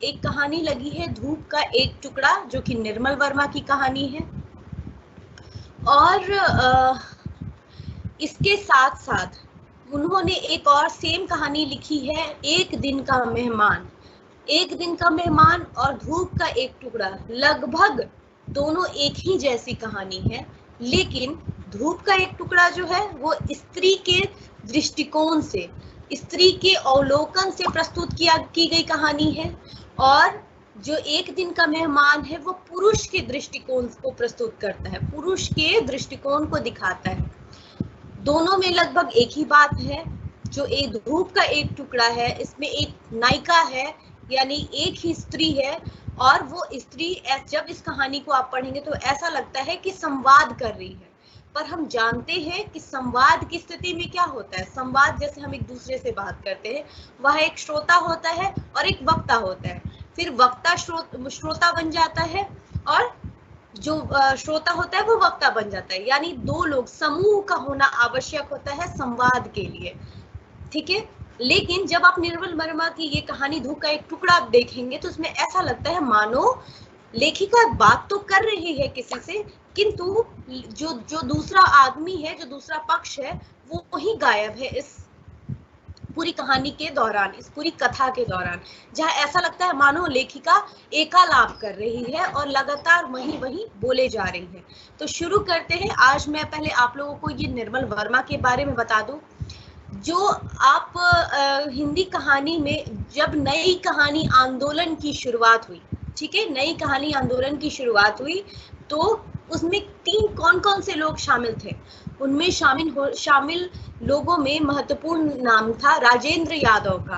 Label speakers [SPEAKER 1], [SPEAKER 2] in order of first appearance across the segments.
[SPEAKER 1] एक कहानी लगी है धूप का एक टुकड़ा, जो कि निर्मल वर्मा की कहानी है। और इसके साथ साथ उन्होंने एक और सेम कहानी लिखी है, एक दिन का मेहमान। एक दिन का मेहमान और धूप का एक टुकड़ा लगभग दोनों एक ही जैसी कहानी है, लेकिन धूप का एक टुकड़ा जो है वो स्त्री के दृष्टिकोण से, स्त्री के अवलोकन से प्रस्तुत की गई कहानी है, और जो एक दिन का मेहमान है वो पुरुष के दृष्टिकोण को प्रस्तुत करता है, पुरुष के दृष्टिकोण को दिखाता है। दोनों में लगभग एक ही बात है। जो एक धूप का एक टुकड़ा है, इसमें एक नायिका है, यानी एक ही स्त्री है, और वो स्त्री जब इस कहानी को आप पढ़ेंगे तो ऐसा लगता है कि संवाद कर रही है, पर हम जानते हैं कि संवाद की स्थिति में क्या होता है। संवाद जैसे हम एक दूसरे से बात करते हैं, वह एक श्रोता होता है और एक वक्ता होता है, फिर वक्ता श्रोता बन जाता है, और जो श्रोता होता है वो वक्ता बन जाता है, यानी दो लोग, समूह का होना आवश्यक होता है संवाद के लिए। ठीक है, लेकिन जब आप निर्मल वर्मा की ये कहानी धूप का एक टुकड़ा आप देखेंगे तो उसमें ऐसा लगता है मानो लेखिका बात तो कर रही है किसी से, किंतु जो दूसरा आदमी है, जो दूसरा पक्ष है, वो वही गायब है इस पूरी कहानी के दौरान, इस पूरी कथा के दौरान, जहाँ ऐसा लगता है मानो लेखिका एकालाप कर रही है और लगातार वही बोले जा रही है। तो शुरू करते हैं। आज मैं पहले आप लोगों को ये निर्मल वर्मा के बारे में बता दूं। जो आप हिंदी कहानी में जब नई कहानी आंदोलन की शुरुआत हुई, ठीक है, नई कहानी आंदोलन की शुरुआत हुई, तो उसमें कौन कौन से लोग शामिल थे। उनमें शामिल लोगों में महत्वपूर्ण नाम था राजेंद्र यादव का,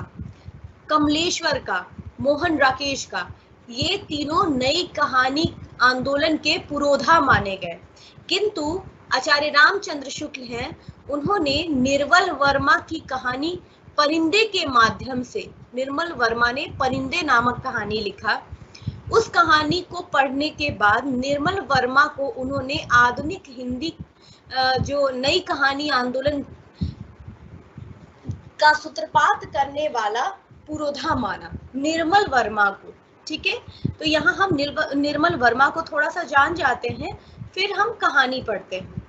[SPEAKER 1] कमलेश्वर का, मोहन राकेश का। ये तीनों नई कहानी आंदोलन के पुरोधा माने गए, किंतु आचार्य रामचंद्र शुक्ल हैं, उन्होंने निर्मल वर्मा की कहानी परिंदे के माध्यम से, निर्मल वर्मा ने परिंदे नामक कहानी लिखा। उस कहानी को पढ़ने के बाद निर्मल वर्मा को उन्होंने आधुनिक हिंदी जो नई कहानी आंदोलन का सूत्रपात करने वाला पुरोधा माना, निर्मल वर्मा को। ठीक है, तो यहाँ हम निर्मल वर्मा को थोड़ा सा जान जाते हैं, फिर हम कहानी पढ़ते हैं।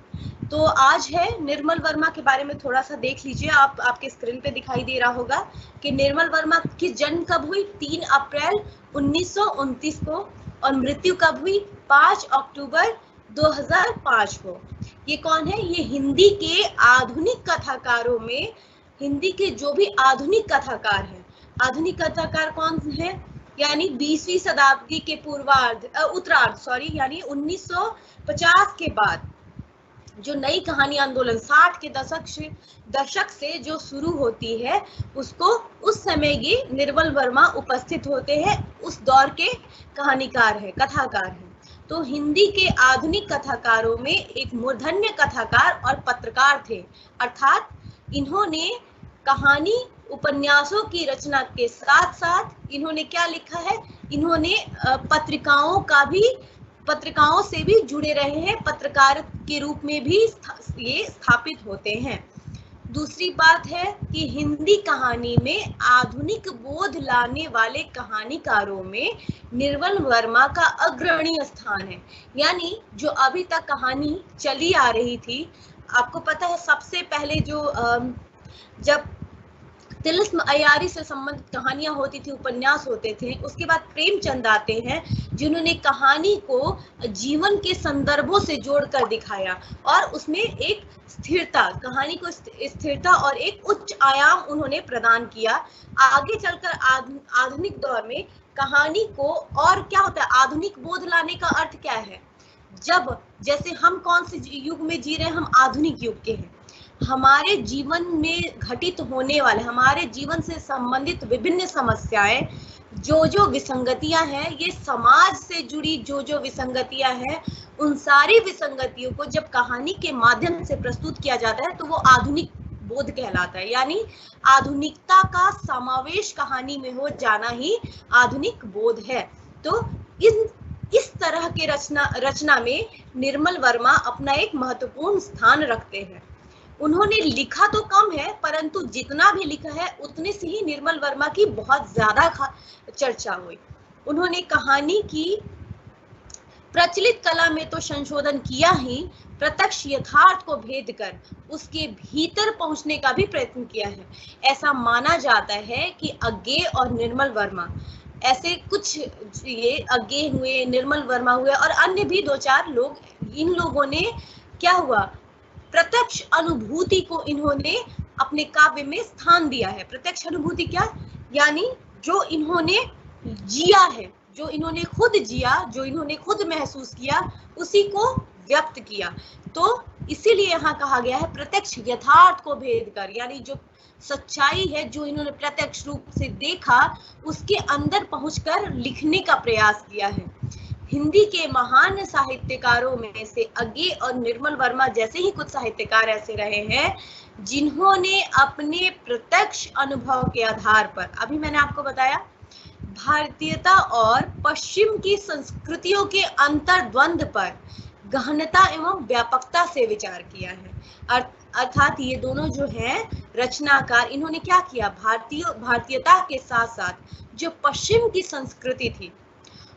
[SPEAKER 1] तो आज है निर्मल वर्मा के बारे में थोड़ा सा देख लीजिए। आपके स्क्रीन पे दिखाई दे रहा होगा कि निर्मल वर्मा की जन्म कब हुई, 3 अप्रैल 1929 को, और मृत्यु कब हुई, 5 अक्टूबर 2005 को। ये कौन है, ये हिंदी के आधुनिक कथाकारों में, हिंदी के जो भी आधुनिक कथाकार हैं, आधुनिक कथाकार कौन है, यानी 20वीं शताब्दी के उत्तरार्ध यानी 1950 के बाद जो नई कहानी आंदोलन 60 के दशक से जो शुरू होती है, उसको उस समय ये निर्मल वर्मा उपस्थित होते हैं, उस दौर के कहानीकार है, कथाकार हैं। तो हिंदी के आधुनिक कथाकारों में एक मूर्धन्य कथाकार और पत्रकार थे, अर्थात इन्होंने कहानी उपन्यासों की रचना के साथ साथ इन्होंने क्या लिखा है, इन्होंने पत्रिकाओं से भी जुड़े रहे हैं, पत्रकार के रूप में भी ये स्थापित होते हैं। दूसरी बात है कि हिंदी कहानी में आधुनिक बोध लाने वाले कहानीकारों में निर्मल वर्मा का अग्रणी स्थान है। यानी जो अभी तक कहानी चली आ रही थी, आपको पता है सबसे पहले जो जब तिलिस्म अयारी से संबंधित कहानियां होती थी, उपन्यास होते थे, उसके बाद प्रेमचंद आते हैं, जिन्होंने कहानी को जीवन के संदर्भों से जोड़कर दिखाया, और उसमें एक स्थिरता, कहानी को स्थिरता और एक उच्च आयाम उन्होंने प्रदान किया। आगे चलकर आधुनिक दौर में कहानी को, और क्या होता है, आधुनिक बोध लाने का अर्थ क्या है, जब जैसे हम कौन से युग में जी रहे हैं, हम आधुनिक युग के हैं। हमारे जीवन में घटित होने वाले, हमारे जीवन से संबंधित विभिन्न समस्याएं, जो विसंगतियां हैं, ये समाज से जुड़ी जो विसंगतियां हैं, उन सारी विसंगतियों को जब कहानी के माध्यम से प्रस्तुत किया जाता है तो वो आधुनिक बोध कहलाता है, यानी आधुनिकता का समावेश कहानी में हो जाना ही आधुनिक बोध है। तो इस तरह के रचना में निर्मल वर्मा अपना एक महत्वपूर्ण स्थान रखते हैं। उन्होंने लिखा तो कम है, परंतु जितना भी लिखा है उतने से ही निर्मल वर्मा की बहुत ज्यादा चर्चा हुई। उन्होंने कहानी की प्रचलित कला में तो संशोधन किया ही, प्रत्यक्ष यथार्थ को भेद कर उसके भीतर पहुंचने का भी प्रयत्न किया है। ऐसा माना जाता है कि अज्ञेय और निर्मल वर्मा, ऐसे कुछ ये अज्ञेय हुए, निर्मल वर्मा हुए और अन्य भी 2-4 लोग, इन लोगों ने क्या हुआ, प्रत्यक्ष अनुभूति को इन्होंने अपने काव्य में स्थान दिया है। प्रत्यक्ष अनुभूति क्या, यानी जो इन्होंने जिया है, जो इन्होंने खुद जिया, जो इन्होंने खुद महसूस किया, उसी को व्यक्त किया। तो इसीलिए यहाँ कहा गया है प्रत्यक्ष यथार्थ को भेद कर, यानी जो सच्चाई है, जो इन्होंने प्रत्यक्ष रूप से देखा, उसके अंदर पहुंचकर लिखने का प्रयास किया है। हिंदी के महान साहित्यकारों में से अज्ञेय और निर्मल वर्मा जैसे ही कुछ साहित्यकार ऐसे रहे हैं जिन्होंने अपने प्रत्यक्ष अनुभव के आधार पर, अभी मैंने आपको बताया, भारतीयता और पश्चिम की संस्कृतियों के अंतर्द्वंद पर गहनता एवं व्यापकता से विचार किया है। अर्थात ये दोनों जो हैं रचनाकार, इन्होंने क्या किया, भारतीयता के साथ साथ जो पश्चिम की संस्कृति थी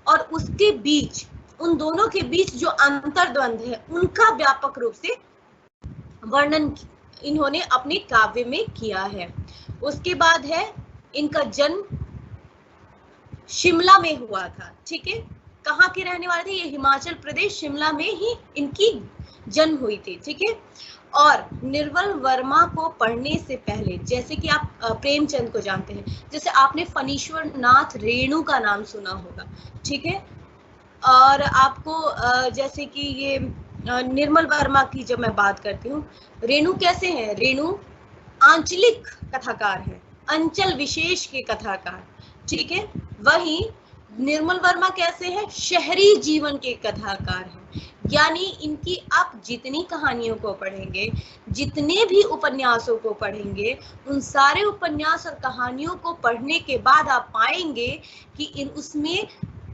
[SPEAKER 1] और उसके बीच, उन दोनों के बीच जो अंतर्द्वंद है, उनका व्यापक रूप से वर्णन इन्होंने अपने काव्य में किया है। उसके बाद है इनका जन्म शिमला में हुआ था, ठीक है। कहाँ के रहने वाले थे ये, हिमाचल प्रदेश, शिमला में ही इनकी जन्म हुई थी, ठीक है। और निर्मल वर्मा को पढ़ने से पहले, जैसे कि आप प्रेमचंद को जानते हैं, जैसे आपने फणीश्वर नाथ रेणु का नाम सुना होगा, ठीक है। और आपको जैसे कि ये निर्मल वर्मा की जब मैं बात करती हूँ, रेणु कैसे हैं, रेणु आंचलिक कथाकार है, अंचल विशेष के कथाकार, ठीक है। वहीं निर्मल वर्मा कैसे हैं, शहरी जीवन के कथाकार हैं। यानी इनकी आप जितनी कहानियों को पढ़ेंगे, जितने भी उपन्यासों को पढ़ेंगे, उन सारे उपन्यास और कहानियों को पढ़ने के बाद आप पाएंगे कि उसमें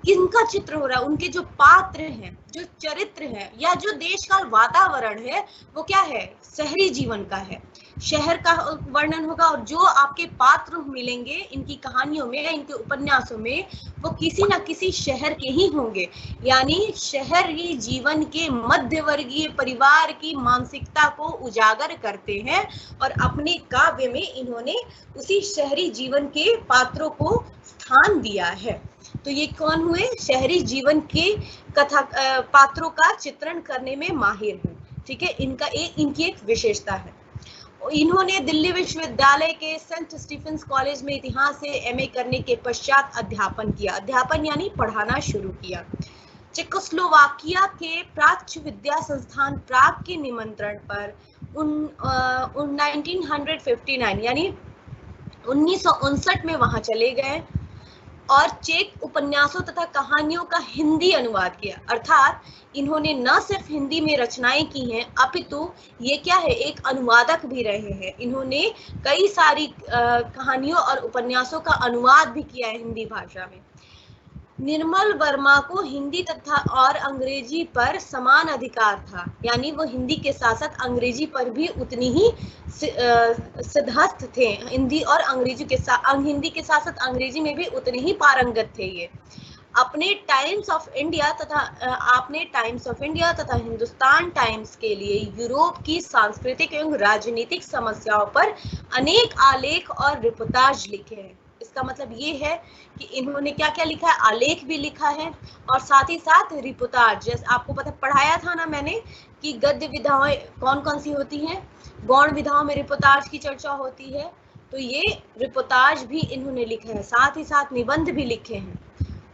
[SPEAKER 1] किनका चित्र हो रहा है, उनके जो पात्र हैं, जो चरित्र है, या जो देश का वातावरण है, वो क्या है, शहरी जीवन का है, शहर का वर्णन होगा। और जो आपके पात्र मिलेंगे इनकी कहानियों में, इनके उपन्यासों में, वो किसी ना किसी शहर के ही होंगे। यानी शहरी जीवन के मध्यवर्गीय परिवार की मानसिकता को उजागर करते हैं और अपने काव्य में इन्होंने उसी शहरी जीवन के पात्रों को स्थान दिया है। तो ये कौन हुए, शहरी जीवन के पात्रों का चित्रण करने में माहिर हैं, ठीक है। इनकी एक विशेषता है। इन्होंने दिल्ली विश्वविद्यालय के सेंट स्टीफेंस कॉलेज में इतिहास से एमए करने के पश्चात अध्यापन किया, अध्यापन यानी पढ़ाना शुरू किया। चेकोस्लोवाकिया के प्राच्य विद्या संस्थान प्राग के निमंत्रण पर 1959 यानी 1959 में वहां चले गए और चेक उपन्यासों तथा कहानियों का हिंदी अनुवाद किया। अर्थात इन्होंने न सिर्फ हिंदी में रचनाएं की हैं, अपितु ये क्या है, एक अनुवादक भी रहे हैं। इन्होंने कई सारी कहानियों और उपन्यासों का अनुवाद भी किया है हिंदी भाषा में। निर्मल वर्मा को हिंदी तथा और अंग्रेजी पर समान अधिकार था, यानी वो हिंदी के साथ साथ अंग्रेजी पर भी उतनी ही सिद्धहस्त थे। हिंदी और अंग्रेजी के साथ, हिंदी के साथ साथ अंग्रेजी में भी उतने ही पारंगत थे ये। आपने टाइम्स ऑफ इंडिया तथा हिंदुस्तान टाइम्स के लिए यूरोप की सांस्कृतिक एवं राजनीतिक समस्याओं पर अनेक आलेख और रिपोर्टाज लिखे हैं। इसका मतलब ये है कि इन्होंने क्या क्या लिखा है, आलेख भी लिखा है और साथ ही साथ रिपोर्टाज। जैसे आपको पता पढ़ाया था ना मैंने कि गद्य विधाएं कौन कौन सी होती हैं, गौण विधाओं में रिपोर्टाज की चर्चा होती है, तो ये रिपोर्टाज भी इन्होंने लिखा है, साथ ही साथ निबंध भी लिखे हैं।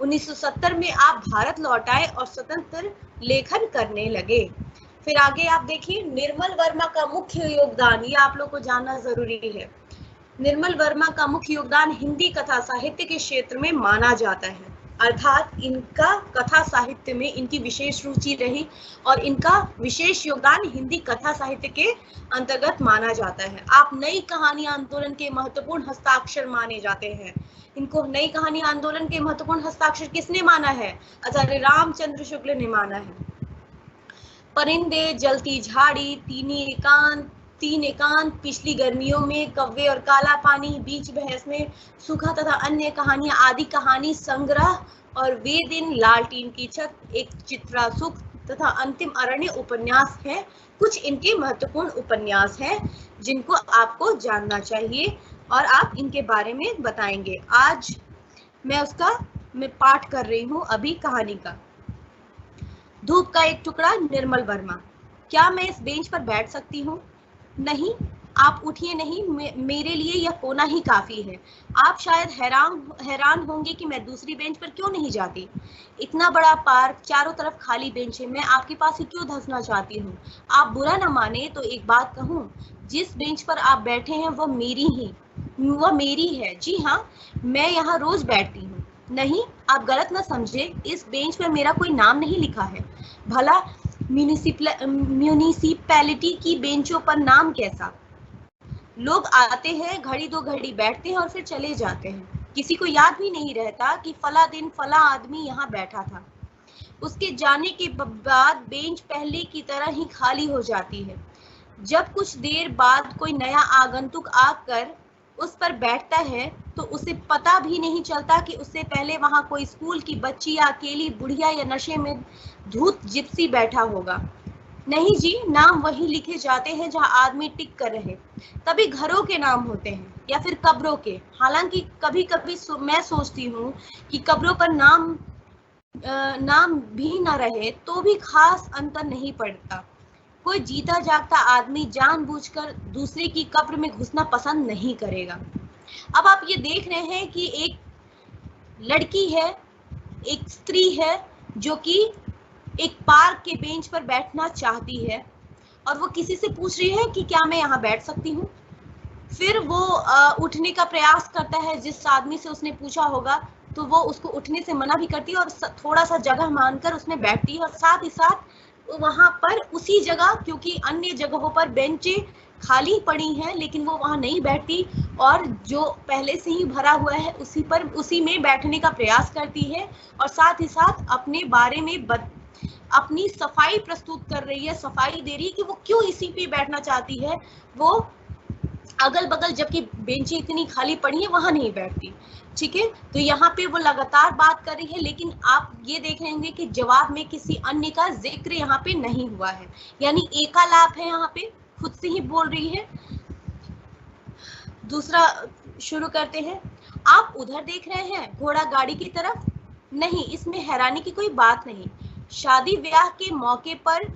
[SPEAKER 1] 1970 में आप भारत लौट आए और स्वतंत्र लेखन करने लगे। फिर आगे आप देखिए निर्मल वर्मा का मुख्य योगदान, ये आप लोग को जानना जरूरी है। निर्मल वर्मा का मुख्य योगदान हिंदी कथा साहित्य के क्षेत्र में माना जाता है, अर्थात इनका कथा साहित्य में इनकी विशेष रुचि रही और इनका विशेष योगदान हिंदी कथा साहित्य के अंतर्गत माना जाता है। आप नई कहानी आंदोलन के महत्वपूर्ण हस्ताक्षर माने जाते हैं। इनको नई कहानी आंदोलन के महत्वपूर्ण हस्ताक्षर किसने माना है, आचार्य रामचंद्र शुक्ल ने माना है। परिंदे, जलती झाड़ी, तीनी एकांत, तीन एकांत, पिछली गर्मियों में, कव्वे और काला पानी, बीच बहस में, सूखा तथा अन्य कहानियां आदि कहानी संग्रह और वे दिन, लालटीन की छत, एक चित्रासुख तथा अंतिम अरण्य उपन्यास है। कुछ इनके महत्वपूर्ण उपन्यास हैं जिनको आपको जानना चाहिए और आप इनके बारे में बताएंगे। आज मैं पाठ कर रही हूँ अभी कहानी का। धूप का एक टुकड़ा, निर्मल वर्मा। क्या मैं इस बेंच पर बैठ सकती हूँ? नहीं, आप उठिए नहीं, मेरे लिए यह कोना ही काफी है। आप शायद हैरान होंगे कि मैं दूसरी बेंच पर क्यों नहीं जाती। इतना बड़ा पार्क, चारों तरफ खाली बेंच है, मैं आपके पास ही क्यों धंसना चाहती हूँ। आप बुरा न माने तो एक बात कहूँ, जिस बेंच पर आप बैठे हैं वह मेरी है। जी हाँ, मैं यहाँ रोज बैठती हूँ। नहीं, आप गलत न समझे, इस बेंच पर मेरा कोई नाम नहीं लिखा है। भला म्यूनिसिपैलिटी की बेंचों पर नाम कैसा? लोग आते हैं, घड़ी दो घड़ी बैठते हैं और फिर चले जाते हैं। किसी को याद भी नहीं रहता कि फला दिन फला आदमी यहाँ बैठा था। उसके जाने के बाद बेंच पहले की तरह ही खाली हो जाती है। जब कुछ देर बाद कोई नया आगंतुक आकर उस पर बैठता है तो उसे पता भी नहीं चलता कि उससे पहले वहां कोई स्कूल की बच्ची या अकेली बुढ़िया या नशे में धूत जिप्सी बैठा होगा। नहीं जी, नाम वही लिखे जाते हैं जहां आदमी टिक कर रहे। तभी घरों के नाम होते हैं या फिर कब्रों के। हालांकि कभी कभी मैं सोचती हूँ कि कब्रों पर नाम भी न रहे तो भी खास अंतर नहीं पड़ता। कोई जीता जागता आदमी जानबूझकर दूसरे की कब्र में घुसना पसंद नहीं करेगा। अब आप ये देख रहे हैं कि एक लड़की है, एक स्त्री है जो कि एक पार्क के बेंच पर बैठना चाहती है और वो किसी से पूछ रही है कि क्या मैं यहाँ बैठ सकती हूँ। फिर वो उठने का प्रयास करता है। जिस आदमी से उसने पूछा होगा तो वो उसको उठने से मना भी करती है और थोड़ा सा जगह मानकर उसमें बैठती है और साथ ही साथ वहां पर उसी जगह, क्योंकि अन्य जगहों पर बेंचें खाली पड़ी हैं लेकिन वो वहां नहीं बैठती और जो पहले से ही भरा हुआ है उसी में बैठने का प्रयास करती है और साथ ही साथ अपने बारे में अपनी सफाई प्रस्तुत कर रही है, सफाई दे रही है कि वो क्यों इसी पे बैठना चाहती है। वो अगल बगल जबकि बेंचें इतनी खाली पड़ी है वहां नहीं बैठती। ठीक है, तो यहाँ पे वो लगातार बात कर रही है लेकिन आप ये देख रहे होंगे कि जवाब में किसी अन्य का जिक्र यहाँ पे नहीं हुआ है, यानी एकालाप है, यहाँ पे खुद से ही बोल रही है। दूसरा शुरू करते हैं। आप उधर देख रहे हैं घोड़ा गाड़ी की तरफ? नहीं, इसमें हैरानी की कोई बात नहीं। शादी ब्याह के मौके पर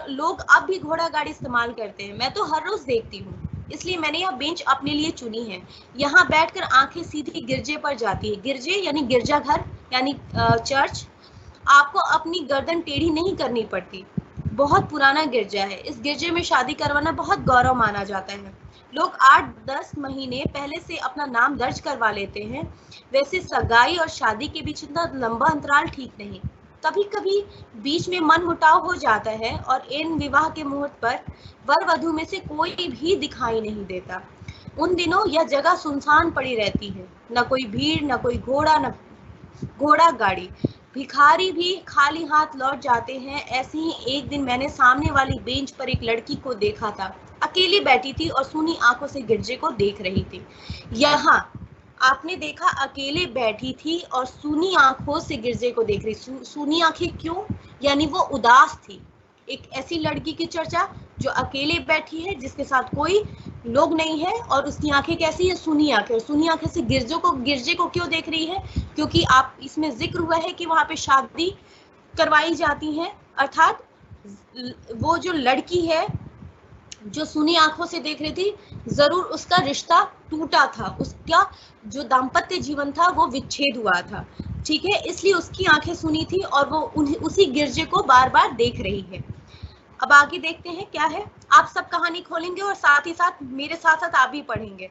[SPEAKER 1] लोग अब भी घोड़ा गाड़ी इस्तेमाल करते हैं। मैं तो हर रोज देखती हूँ, इसलिए मैंने यह बेंच अपने लिए चुनी है। यहाँ बैठकर आंखें सीधी गिरजे पर जाती है। गिरजे यानी गिरजाघर यानी चर्च। आपको अपनी गर्दन टेढ़ी नहीं करनी पड़ती। बहुत पुराना गिरजा है। इस गिरजे में शादी करवाना बहुत गौरव माना जाता है। लोग 8-10 महीने पहले से अपना नाम दर्ज करवा लेते हैं। वैसे सगाई और शादी के बीच इतना लंबा अंतराल ठीक नहीं। कभी कभी बीच में मन मुटाव हो जाता है और इन विवाह के मुहूर्त पर वर वधू में से कोई भी दिखाई नहीं देता। उन दिनों यह जगह सुनसान पड़ी रहती है, न कोई भीड़, न कोई घोड़ा गाड़ी। भिखारी भी खाली हाथ लौट जाते हैं। ऐसे ही एक दिन मैंने सामने वाली बेंच पर एक लड़की को देखा था। अकेली बैठी थी और सूनी आंखों से गिरजे को देख रही थी। यहाँ आपने देखा, अकेले बैठी थी और सूनी आंखों से गिरजे को देख रही। सूनी आंखें क्यों? यानी वो उदास थी। एक ऐसी लड़की की चर्चा जो अकेले बैठी है, जिसके साथ कोई लोग नहीं है और उसकी आंखें कैसी है? सूनी आंखें। और सूनी आंखें से गिरजे को क्यों देख रही है? क्योंकि आप इसमें जिक्र हुआ है कि वहां पे शादी करवाई जाती है, अर्थात वो जो लड़की है जो सूनी आंखों से देख रही थी, जरूर उसका रिश्ता टूटा था, उसका जो दाम्पत्य जीवन था वो विच्छेद हुआ था। ठीक है, इसलिए उसकी आंखें सूनी थी और वो उसी गिरजे को बार बार देख रही है। अब आगे देखते हैं क्या है। आप सब कहानी खोलेंगे और साथ ही साथ मेरे साथ साथ आप भी पढ़ेंगे।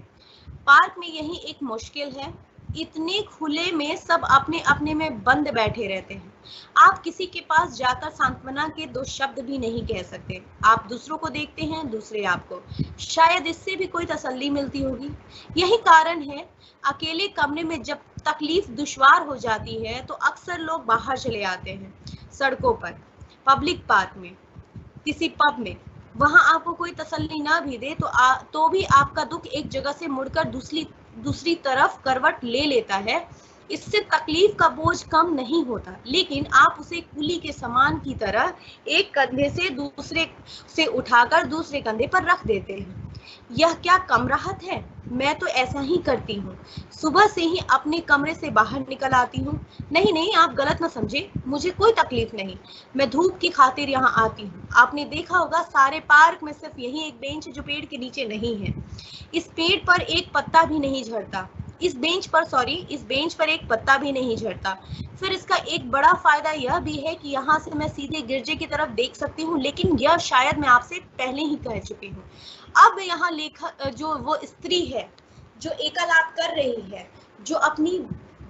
[SPEAKER 1] पार्क में यही एक मुश्किल है, इतने खुले में सब अपने अपने में बंद बैठे रहते हैं। आप किसी के पास जाकर सांत्वना के 2 शब्द भी नहीं कह सकते। आप दूसरों को देखते हैं, दूसरे आपको। शायद इससे भी कोई तसल्ली मिलती होगी। यही कारण है, अकेले कमरे में जब तकलीफ दुश्वार हो जाती है तो अक्सर लोग बाहर चले आते हैं, सड़कों पर, पब्लिक पार्क में, किसी पब में, वहां आपको कोई तसल्ली ना भी दे तो भी आपका दुख एक जगह से मुड़कर दूसरी तरफ करवट ले लेता है। इससे तकलीफ का बोझ कम नहीं होता, लेकिन आप उसे कुली के सामान की तरह एक कंधे से दूसरे से उठाकर दूसरे कंधे पर रख देते हैं। यह क्या कम राहत है? मैं तो ऐसा ही करती हूँ। सुबह से ही अपने कमरे से बाहर निकल आती हूँ। नहीं नहीं, आप गलत ना समझे, मुझे कोई तकलीफ नहीं। मैं धूप की खातिर यहाँ आती हूँ। आपने देखा होगा सारे पार्क में सिर्फ यही एक बेंच है जो पेड़ के नीचे नहीं है। इस पेड़ पर एक पत्ता भी नहीं झड़ता। इस बेंच पर एक पत्ता भी नहीं झड़ता। फिर इसका एक बड़ा फायदा यह भी है कि यहाँ से मैं सीधे गिरजे की तरफ देख सकती हूँ, लेकिन यह शायद मैं आपसे पहले ही कह चुकी हूँ। अब यहाँ लेखक जो वो स्त्री है जो एकालाप कर रही है, जो अपनी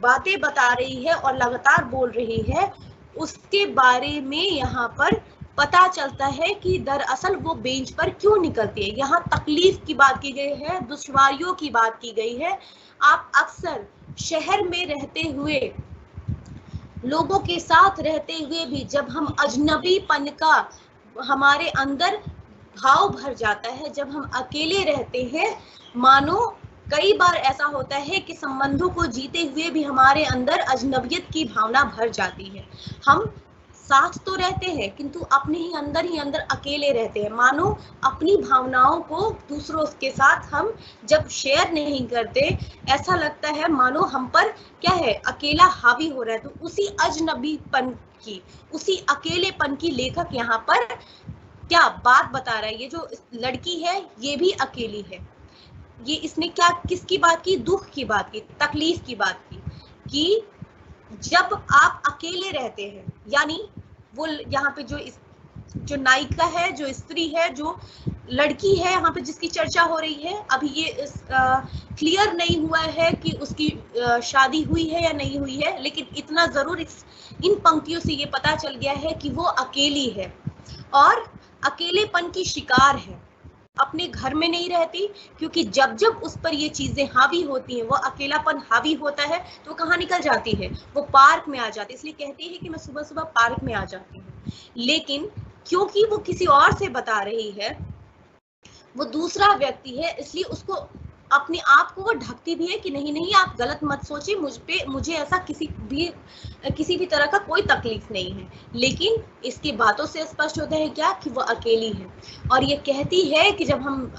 [SPEAKER 1] बातें बता रही है और लगातार बोल रही है, उसके बारे में यहाँ पर पता चलता है कि दरअसल वो बेंच पर क्यों निकलती है। यहाँ तकलीफ की बात की गई है, दुश्वारियों की बात की गई है। आप अक्सर शहर में रहते हुए, लोगों के साथ रहते हुए भी जब हम अजनबीपन का हमारे अंदर भाव भर जाता है, जब हम अकेले रहते हैं, मानो कई बार ऐसा होता है कि संबंधों को जीते हुए भी हमारे अंदर अजनबियत की भावना भर जाती है। हम साथ तो रहते हैं किंतु अपने ही अंदर अकेले रहते हैं। मानो अपनी भावनाओं को दूसरों के साथ हम जब शेयर नहीं करते, ऐसा लगता है मानो हम पर क्या है, अकेला हावी हो रहा है। तो उसी अजनबीपन की, उसी अकेलेपन की लेखक यहाँ पर क्या बात बता रहा है। ये जो लड़की है ये भी अकेली है। ये इसने क्या किसकी बात की? दुख की बात की, तकलीफ की बात की, कि जब आप अकेले रहते हैं, यानी वो यहाँ पे जो नायिका है, जो स्त्री है, जो लड़की है यहाँ पे जिसकी चर्चा हो रही है, अभी ये क्लियर नहीं हुआ है कि उसकी शादी हुई है या नहीं हुई है, लेकिन इतना जरूर इन पंक्तियों से ये पता चल गया है कि वो अकेली है और अकेलेपन की शिकार है। अपने घर में नहीं रहती, क्योंकि जब जब उस पर ये चीजें हावी होती हैं, वो अकेलापन हावी होता है, तो कहाँ निकल जाती है? वो पार्क में आ जाती है। इसलिए कहती है कि मैं सुबह सुबह पार्क में आ जाती हूँ। लेकिन क्योंकि वो किसी और से बता रही है, वो दूसरा व्यक्ति है, इसलिए उसको अपने आप को वो ढकती भी है कि नहीं नहीं, आप गलत मत सोचिए, मुझे ऐसा किसी भी तरह का कोई तकलीफ नहीं है। लेकिन इसकी बातों से स्पष्ट होता है क्या, कि वो अकेली है। और ये कहती है कि जब हम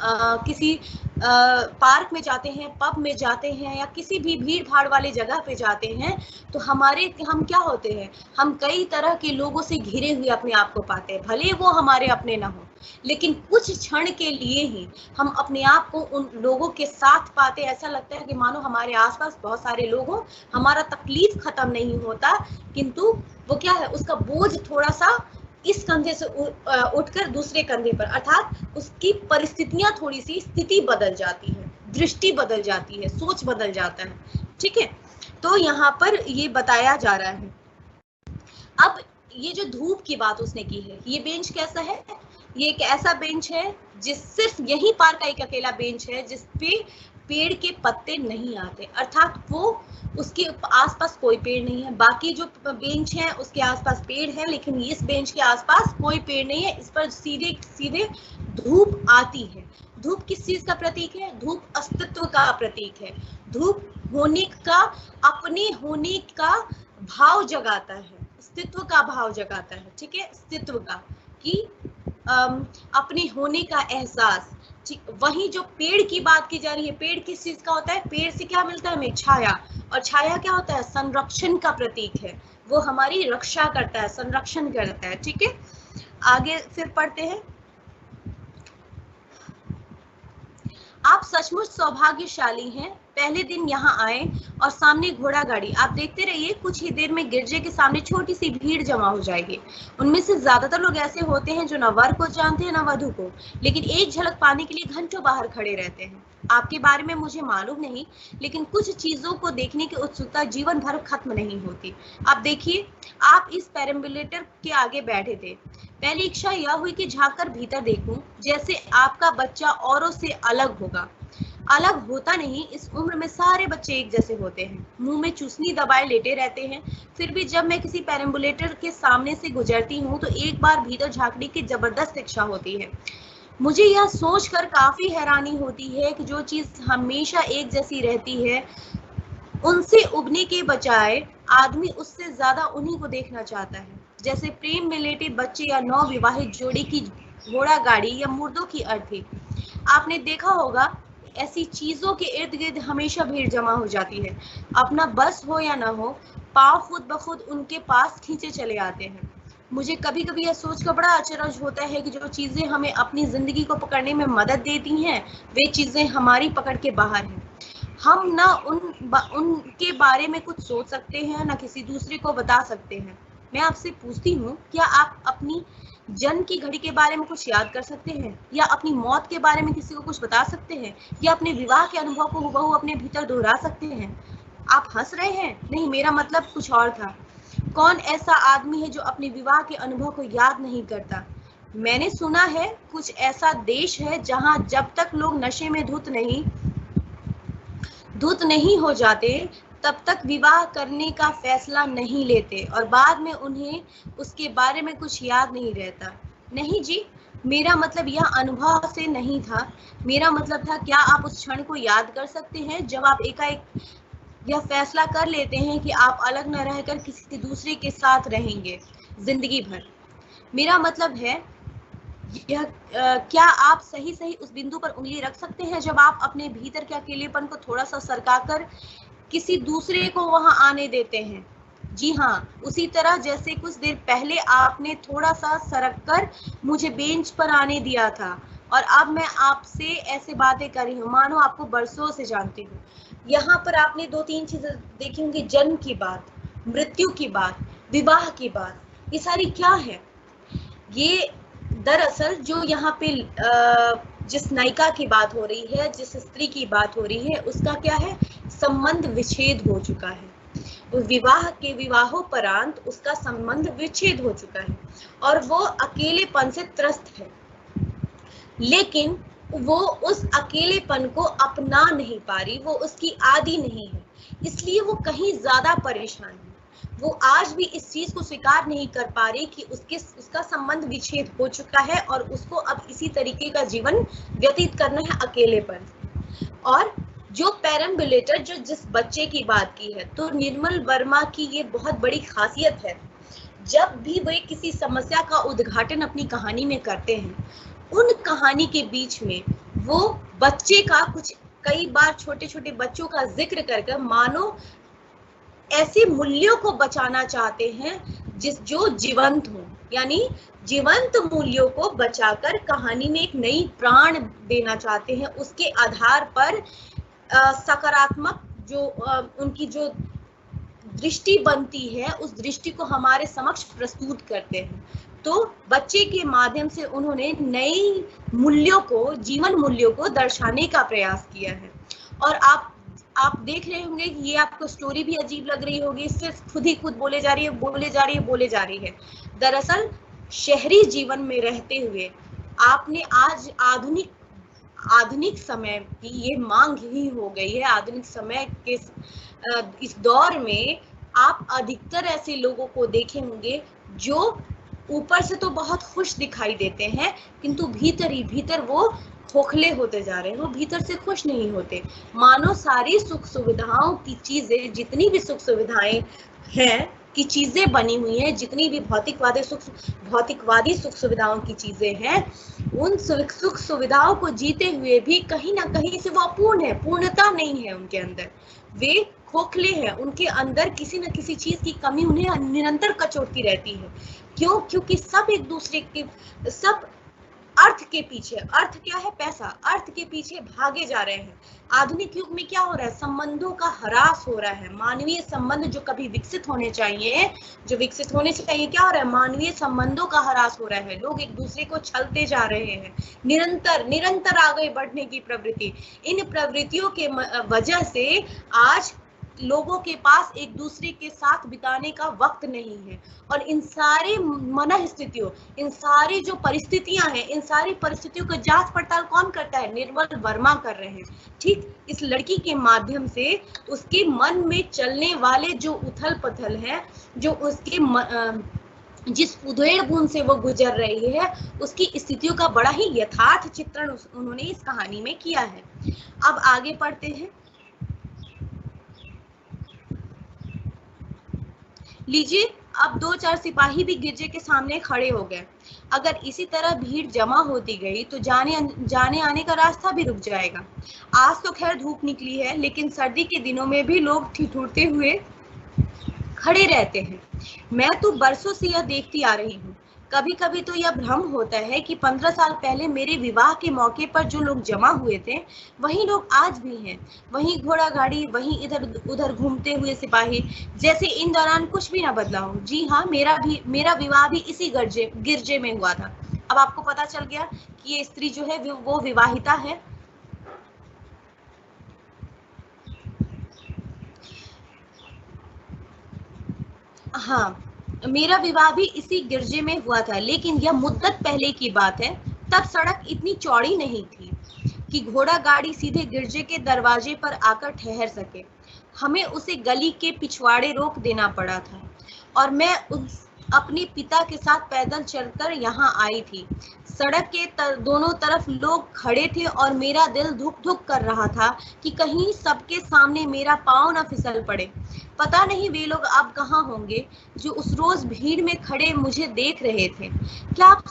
[SPEAKER 1] किसी पार्क में जाते हैं, पब में जाते हैं, या किसी भी भीड़ भाड़ वाली जगह पे जाते हैं, तो हम क्या होते हैं, हम कई तरह के लोगों से घिरे हुए अपने आप को पाते हैं। भले वो हमारे अपने ना हो, लेकिन कुछ क्षण के लिए ही हम अपने आप को उन लोगों के साथ पाते। ऐसा लगता है कि मानो हमारे आसपास बहुत सारे लोग हों, हमारा तकलीफ खत्म नहीं होता, किंतु वो क्या है, उसका बोझ थोड़ा सा इस कंधे से उठकर दूसरे कंधे पर, अर्थात उसकी परिस्थितियां, थोड़ी सी स्थिति बदल जाती है, दृष्टि बदल जाती है, सोच बदल जाता है। ठीक है, तो यहाँ पर ये बताया जा रहा है। अब ये जो धूप की बात उसने की है, ये बेंच कैसा है? ये एक ऐसा बेंच है जिस सिर्फ यही पार्क का एक अकेला बेंच है जिस पे पेड़ के पत्ते नहीं आते, अर्थात वो उसके आसपास कोई पेड़ नहीं है। बाकी जो बेंच है उसके आसपास पेड़ है, लेकिन इस बेंच के आसपास कोई पेड़ नहीं है। इस पर सीधे सीधे धूप आती है। धूप किस चीज का प्रतीक है? धूप अस्तित्व का प्रतीक है। धूप होने का, अपने होने का भाव जगाता है, अस्तित्व का भाव जगाता है। ठीक है, अस्तित्व का, कि अपने होने का एहसास। वही जो पेड़ की बात की जा रही है, पेड़ किस चीज का होता है? पेड़ से क्या मिलता है हमें? छाया। और छाया क्या होता है? संरक्षण का प्रतीक है। वो हमारी रक्षा करता है, संरक्षण करता है। ठीक है, आगे फिर पढ़ते हैं। आप सचमुच सौभाग्यशाली हैं, पहले दिन यहाँ आए और सामने घोड़ा गाड़ी। आप देखते रहिए, कुछ ही देर में गिरजे के सामने छोटी सी भीड़ जमा हो जाएगी। उनमें से ज्यादातर लोग ऐसे होते हैं जो न वर को जानते हैं न वधु को, लेकिन एक झलक पाने के लिए घंटों बाहर खड़े रहते हैं। आपके बारे में मुझे मालूम नहीं, लेकिन कुछ चीजों को देखने की उत्सुकता जीवन भर खत्म नहीं होती। आप देखिए, आप इस पेरम्बुलेटर के आगे बैठे थे। पहली इच्छा यह हुई कि झांककर भीतर देखूं, जैसे आपका बच्चा औरों से अलग होगा। अलग होता नहीं, इस उम्र में सारे बच्चे एक जैसे होते हैं, मुंह में चूसनी दबाए लेटे रहते हैं। फिर भी जब मैं किसी पेरम्बुलेटर के सामने से गुजरती हूँ तो एक बार भीतर झांकने की जबरदस्त इच्छा होती है। मुझे यह सोचकर काफी हैरानी होती है कि जो चीज हमेशा एक जैसी रहती है उनसे उबने के बजाय आदमी उससे ज्यादा उन्हीं को देखना चाहता है। जैसे प्रेम में लेटे बच्चे या नवविवाहित जोड़ी की घोड़ा गाड़ी या मुर्दों की अर्थी। आपने देखा होगा ऐसी चीजों के इर्द गिर्द हमेशा भीड़ जमा हो जाती है। अपना बस हो या ना हो, पांव खुद ब खुद उनके पास खींचे चले आते हैं। मुझे कभी कभी यह सोचकर बड़ा अचरज होता है कि जो चीजें हमें अपनी जिंदगी को पकड़ने में मदद देती हैं वे चीजें हमारी पकड़ के बाहर हैं। हम ना उनके बारे में कुछ सोच सकते हैं ना किसी दूसरे को बता सकते हैं। मैं आपसे पूछती हूँ, क्या आप अपनी जन्म की घड़ी के बारे में कुछ याद कर सकते हैं, या अपनी मौत के बारे में किसी को कुछ बता सकते हैं, या अपने विवाह के अनुभव को हुबहू अपने भीतर दोहरा सकते हैं? आप हंस रहे हैं? नहीं, मेरा मतलब कुछ और था। कौन ऐसा आदमी है जो अपने विवाह के अनुभव को याद नहीं करता? मैंने सुना है कुछ ऐसा देश है जहां जब तक लोग नशे में धुत नहीं हो जाते तब तक विवाह करने का फैसला नहीं लेते और बाद में उन्हें उसके बारे में कुछ याद नहीं रहता। नहीं जी, मेरा मतलब यह अनुभव से नहीं था। मेरा मतलब था, क्या आप उस क्षण को याद कर सकते हैं जब आप एकाएक यह फैसला कर लेते हैं कि आप अलग न रहकर किसी दूसरे के साथ रहेंगे जिंदगी भर? मेरा मतलब है यह क्या आप सही सही उस बिंदु पर उंगली रख सकते हैं जब आप अपने भीतर के अकेलेपन को थोड़ा सा सरकाकर किसी दूसरे को वहां आने देते हैं? जी हाँ, उसी तरह जैसे कुछ देर पहले आपने थोड़ा सा सरक कर मुझे बेंच पर आने दिया था और अब मैं आपसे ऐसे बातें कर रही हूँ मानो आपको बरसों से जानती हूँ। यहाँ पर आपने दो तीन चीजें देखी होंगी, जन्म की बात, मृत्यु की बात, विवाह की बात। ये सारी क्या है? ये दरअसल जो यहाँ पे जिस नायिका की बात हो रही है, जिस स्त्री की बात हो रही है, उसका क्या है? संबंध विच्छेद हो चुका है। विवाहोपरांत उसका संबंध विच्छेद हो चुका है और वो अकेलेपन से त्रस्त है, लेकिन वो उस अकेलेपन को अपना नहीं पा रही, वो उसकी आदी नहीं है, इसलिए वो कहीं ज्यादा परेशान है। वो आज भी इस चीज को स्वीकार नहीं कर पा रही कि उसका संबंध विच्छेद हो चुका है और उसको अब इसी तरीके का जीवन व्यतीत करना है, अकेलेपन। और जो पेरम्बुलेटर, जो जिस बच्चे की बात की है, तो निर्मल वर्मा की ये बहुत बड़ी खासियत है। जब भी वे किसी समस्या का उद्घाटन अपनी कहानी में करते हैं, उन कहानी के बीच में वो बच्चे का कुछ, कई बार छोटे छोटे बच्चों का जिक्र करके मानो ऐसे मूल्यों को बचाना चाहते हैं जो जीवंत हो, यानी जीवंत मूल्यों को बचाकर कहानी में एक नई प्राण देना चाहते हैं। उसके आधार पर सकारात्मक जो उनकी जो दृष्टि बनती है, उस दृष्टि को हमारे समक्ष प्रस्तुत करते हैं। तो बच्चे के माध्यम से उन्होंने नई मूल्यों को, जीवन मूल्यों को दर्शाने का प्रयास किया है। और आप देख रहे होंगे कि ये आपको स्टोरी भी अजीब लग रही होगी, सिर्फ खुद ही खुद बोले जा रही है। दरअसल शहरी जीवन में रहते हुए आपने आज आधुनिक समय की ये मांग ही हो गई है। आधुनिक समय के इस दौर में आप अधिकतर ऐसे लोगों को देखे होंगे जो ऊपर से तो बहुत खुश दिखाई देते हैं, किंतु भीतर ही भीतर वो खोखले होते जा रहे हैं, वो भीतर से खुश नहीं होते। मानो सारी सुख सुविधाओं की चीजें, जितनी भी सुख सुविधाएं हैं की चीजें बनी हुई हैं, जितनी भी भौतिकवादी सुख सुविधाओं की चीजें हैं, उन सुख सुविधाओं को जीते हुए भी कहीं ना कहीं से वो अपूर्ण है, पूर्णता नहीं है उनके अंदर। वे खोखले हैं, उनके अंदर किसी न किसी चीज की कमी उन्हें निरंतर कचोटती रहती है। क्यों? क्योंकि सब एक दूसरे के, सब अर्थ के पीछे, अर्थ क्या है? पैसा, अर्थ के पीछे भागे जा रहे हैं। आधुनिक युग में क्या हो रहा है? संबंधों का ह्रास हो रहा है। मानवीय संबंध जो कभी विकसित होने चाहिए, क्या हो रहा है? मानवीय संबंधों का ह्रास हो रहा है। लोग एक दूसरे को छलते जा रहे हैं, निरंतर आगे बढ़ने की प्रवृत्ति। इन प्रवृत्तियों के वजह से आज लोगों के पास एक दूसरे के साथ बिताने का वक्त नहीं है। और इन सारे मन स्थितियों, इन सारी जो परिस्थितियां हैं, इन सारी परिस्थितियों का जांच पड़ताल कौन करता है? निर्मल वर्मा कर रहे हैं। ठीक इस लड़की के माध्यम से उसके मन में चलने वाले जो उथल पुथल है, जो उसके जिस उधेड़ बुन से वो गुजर रही है उसकी स्थितियों का बड़ा ही यथार्थ चित्रण उन्होंने इस कहानी में किया है। अब आगे पढ़ते हैं। लीजिए, अब 2-4 सिपाही भी गिरजे के सामने खड़े हो गए। अगर इसी तरह भीड़ जमा होती गई तो जाने आने का रास्ता भी रुक जाएगा। आज तो खैर धूप निकली है, लेकिन सर्दी के दिनों में भी लोग ठिठुरते हुए खड़े रहते हैं। मैं तो बरसों से यह देखती आ रही हूँ। कभी कभी तो यह भ्रम होता है कि 15 साल पहले मेरे विवाह के मौके पर जो लोग जमा हुए थे वही लोग आज भी हैं। वही घोड़ा गाड़ी, वही इधर उधर घूमते हुए सिपाही, जैसे इन दौरान कुछ भी ना बदला हो। जी हाँ, मेरा विवाह भी इसी गिरजे में हुआ था। अब आपको पता चल गया कि ये स्त्री जो है वो विवाहिता है। हाँ, मेरा विवाह भी इसी गिरजे में हुआ था, लेकिन यह मुद्दत पहले की बात है। तब सड़क इतनी चौड़ी नहीं थी कि घोड़ा गाड़ी सीधे गिरजे के दरवाजे पर आकर ठहर सके। हमें उसे गली के पिछवाड़े रोक देना पड़ा था और मैं अपने पिता के साथ पैदल चलकर यहाँ आई थी। सड़क के दोनों तरफ लोग खड़े थे और मेरा दिल धुक धुक कर रहा था कि कहीं सबके सामने मेरा पाँव न फिसल पड़े। पता नहीं वे लोग अब कहाँ होंगे जो उस रोज भीड़ में खड़े मुझे देख रहे थे। आप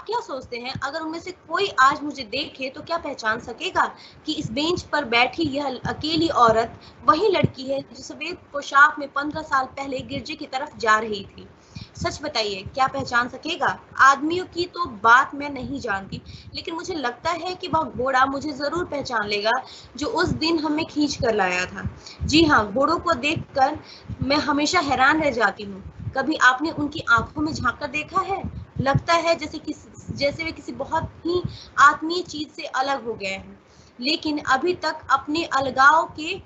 [SPEAKER 1] क्या सोचते हैं, अगर उनमें से कोई आज मुझे देखे तो क्या पहचान सकेगा कि इस बेंच पर बैठी यह अकेली औरत वही लड़की है जो सफेद पोशाक में 15 साल पहले गिरजे की तरफ जा रही थी? सच बताइए, क्या पहचान सकेगा? आदमियों की तो बात मैं नहीं जानती, लेकिन मुझे लगता है कि वह घोड़ा मुझे जरूर पहचान लेगा जो उस दिन हमें खींच कर लाया था। जी हाँ, घोड़ों को देखकर मैं हमेशा हैरान रह जाती हूँ। कभी आपने उनकी आंखों में झांक कर देखा है? लगता है जैसे वे किसी बहुत ही आत्मीय चीज से अलग हो गए हैं, लेकिन अभी तक अपने अलगाव के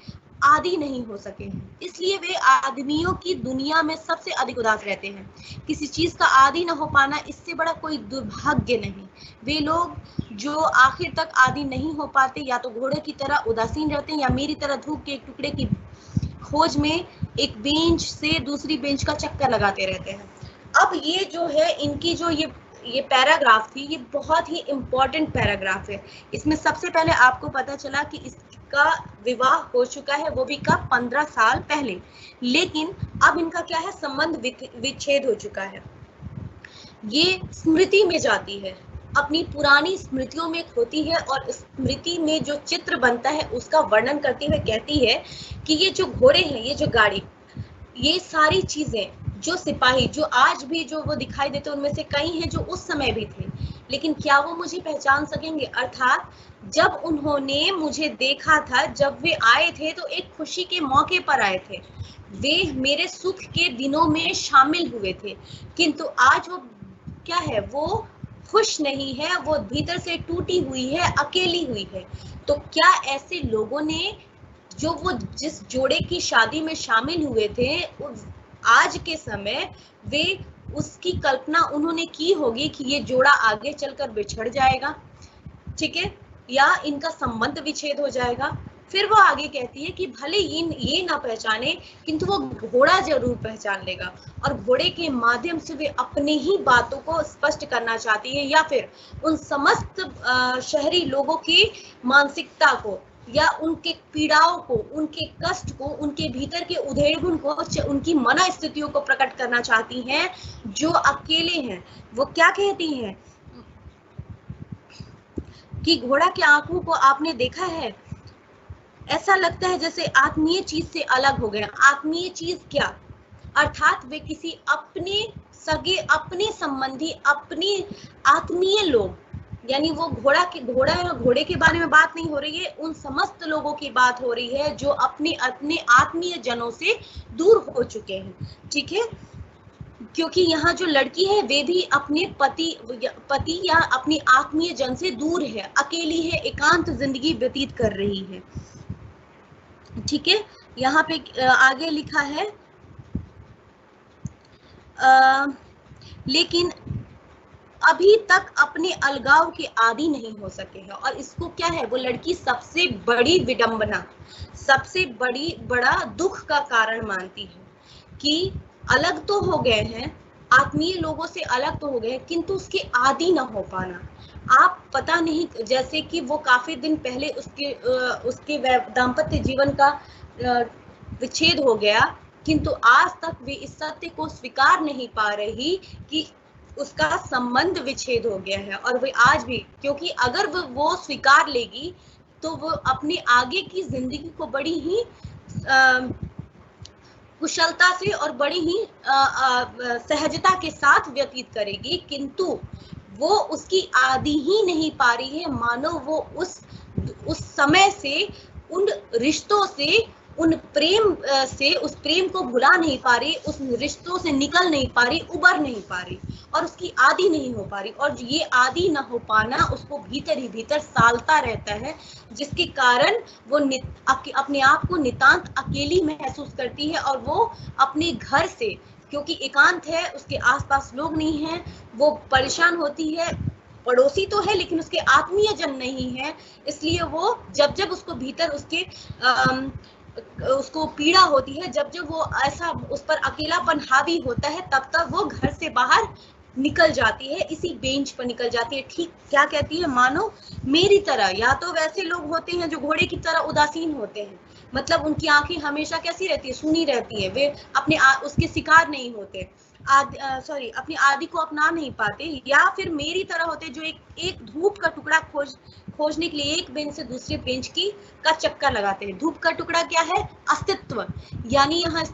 [SPEAKER 1] आदि नहीं हो सके हैं। इसलिए वे आदमियों की दुनिया में सबसे अधिक उदास रहते हैं। किसी चीज का आदि न हो पाना इससे बड़ा कोई दुर्भाग्य नहीं। वे लोग जो आखिर तक आदि नहीं हो पाते या तो घोड़े की तरह उदासीन रहते हैं या मेरी तरह धूप के एक टुकड़े की खोज में एक बेंच से दूसरी बेंच का चक्कर लगाते रहते हैं। अब ये जो है इनकी जो ये पैराग्राफ थी, ये बहुत ही इम्पोर्टेंट पैराग्राफ है। इसमें सबसे पहले आपको पता चला कि इसका विवाह हो चुका है, वो भी कब? 15 साल पहले। लेकिन अब इनका क्या है, संबंध विच्छेद हो चुका है। ये स्मृति में जाती है, अपनी पुरानी स्मृतियों में खोती है और स्मृति में जो चित्र बनता है उसका वर्णन करते हुए कहती है कि ये जो घोड़े हैं, ये जो गाड़ी, ये सारी चीजें, जो सिपाही जो आज भी जो वो दिखाई देते उनमें से कई हैं जो उस समय भी थे, लेकिन क्या वो मुझे पहचान सकेंगे? अर्थात जब उन्होंने मुझे देखा था, जब वे आए थे तो एक खुशी के मौके पर आए थे, वे मेरे सुख के दिनों में शामिल हुए थे, किंतु आज वो क्या है, वो खुश नहीं है, वो भीतर से टूटी हुई है, अकेली हुई है। तो क्या ऐसे लोगों ने जो वो जिस जोड़े की शादी में शामिल हुए थे आज के समय वे उसकी कल्पना उन्होंने की होगी कि ये जोड़ा आगे चलकर बिछड़ जाएगा, ठीक है, या इनका संबंध विच्छेद हो जाएगा? फिर वो आगे कहती है कि भले ये ना पहचाने, किंतु वो घोड़ा जरूर पहचान लेगा और घोड़े के माध्यम से वे अपनी ही बातों को स्पष्ट करना चाहती है, या फिर उन समस्त शहरी लोगों की मानसिकता को या उनके पीड़ाओं को, उनके कष्ट को, उनके भीतर के उधेड़बुन को, उनकी मनस्थितियों को प्रकट करना चाहती हैं जो अकेले हैं। वो क्या कहती हैं कि घोड़ा की आंखों को आपने देखा है, ऐसा लगता है जैसे आत्मीय चीज से अलग हो गए। आत्मीय चीज क्या? अर्थात वे किसी अपने सगे, अपने संबंधी, अपने आत्मीय लोग, यानी वो घोड़े के बारे में बात नहीं हो रही है, उन समस्त लोगों की बात हो रही है जो अपने आत्मीय जनों से दूर हो चुके हैं, ठीक है, क्योंकि यहाँ जो लड़की है वे भी अपने पति या अपनी आत्मीय जन से दूर है, अकेली है, एकांत जिंदगी व्यतीत कर रही है, ठीक है। यहाँ पे आगे लिखा है लेकिन अभी तक अपने अलगाव के आदी नहीं हो सके हैं। और इसको क्या है, वो लड़की सबसे बड़ी विडंबना, सबसे बड़ा दुख का कारण मानती है कि अलग तो हो गए हैं, आत्मीय लोगों से अलग तो हो गए, किंतु उसके आदी ना हो पाना। आप पता नहीं, जैसे कि वो काफी दिन पहले उसके दाम्पत्य जीवन का विच्छेद हो गया, किंतु आज तक वे इस सत्य को स्वीकार नहीं पा रही कि उसका संबंध विच्छेद हो गया है। और वे आज भी, क्योंकि अगर वो स्वीकार लेगी तो वो अपने आगे की जिंदगी को बड़ी ही कुशलता से और बड़ी ही सहजता के साथ व्यतीत करेगी, किंतु वो उसकी आदि ही नहीं पा रही है। मानो वो उस समय से, उन रिश्तों से, उन प्रेम से, उस प्रेम को भुला नहीं पा रही, उस रिश्तों से निकल नहीं पा रही, उबर नहीं पा रही, और उसकी आदि नहीं हो पा रही। और ये आदि न हो पाना उसको भीतर ही भीतर सालता रहता है, जिसके कारण वो अपने आप को नितांत अकेली महसूस करती है। और वो अपने घर से, क्योंकि एकांत है, उसके आसपास लोग नहीं हैं, वो परेशान होती है। पड़ोसी तो है लेकिन उसके आत्मीय जन नहीं है, इसलिए वो जब जब उसको भीतर उसको पीड़ा होती है, जब जब वो ऐसा उस पर अकेलापन हावी होता है, तब तक वो घर से बाहर निकल जाती है, इसी बेंच पर निकल जाती है। ठीक क्या कहती है, मानो मेरी तरह। या तो वैसे लोग होते हैं जो घोड़े की तरह उदासीन होते हैं, मतलब उनकी आंखें हमेशा कैसी रहती है, सुनी रहती है, वे अपने उसके शिकार नहीं होते, अपनी आदि को अपना नहीं पाते। या फिर मेरी तरह होते जो एक धूप का टुकड़ा खोजने के लिए एक बेंच से दूसरे बेंच का चक्कर लगाते हैं। धूप का टुकड़ा क्या है, अस्तित्व। यानी यहाँ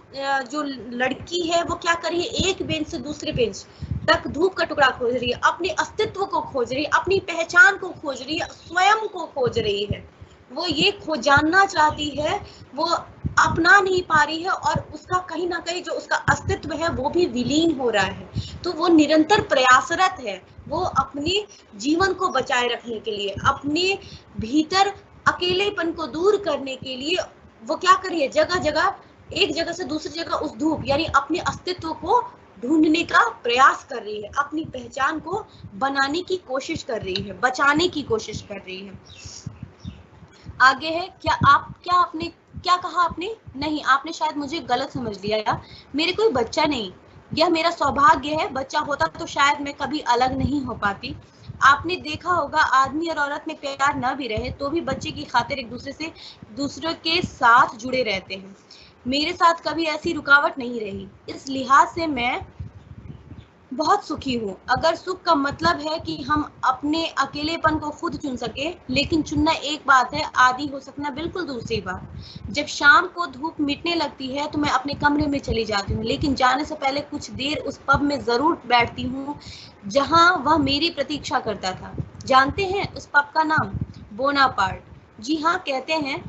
[SPEAKER 1] जो लड़की है वो क्या कर रही है, एक बेंच से दूसरे बेंच तक धूप का टुकड़ा खोज रही है, अपने अस्तित्व को खोज रही है, अपनी पहचान को खोज रही है, स्वयं को खोज रही है। वो ये जानना चाहती है, वो अपना नहीं पा रही है, और उसका कहीं ना कहीं जो उसका अस्तित्व है वो भी विलीन हो रहा है। तो वो निरंतर प्रयासरत है, वो अपने जीवन को बचाए रखने के लिए, अपने भीतर अकेलेपन को दूर करने के लिए वो क्या कर रही है, जगह जगह, एक जगह से दूसरी जगह उस धूप यानी अपने अस्तित्व को ढूंढने का प्रयास कर रही है, अपनी पहचान को बनाने की कोशिश कर रही है, बचाने की कोशिश कर रही है। आगे है, क्या कहा आपने? नहीं, आपने शायद मुझे गलत समझ लिया। मेरे कोई बच्चा नहीं, यह मेरा सौभाग्य है। बच्चा होता तो शायद मैं कभी अलग नहीं हो पाती। आपने देखा होगा, आदमी और औरत में प्यार न भी रहे तो भी बच्चे की खातिर एक दूसरे के साथ जुड़े रहते हैं। मेरे साथ कभी ऐसी रुकावट नहीं रही, इस लिहाज से मैं बहुत सुखी हूँ। अगर सुख का मतलब है कि हम अपने अकेलेपन को खुद चुन सके, लेकिन चुनना एक बात है, आदी हो सकना बिल्कुल दूसरी बात। जब शाम को धूप मिटने लगती है तो मैं अपने कमरे में चली जाती हूँ, लेकिन जाने से पहले कुछ देर उस पब में जरूर बैठती हूँ जहाँ वह मेरी प्रतीक्षा करता था। जानते हैं उस पब का नाम? बोनापार्ट। जी हाँ, कहते हैं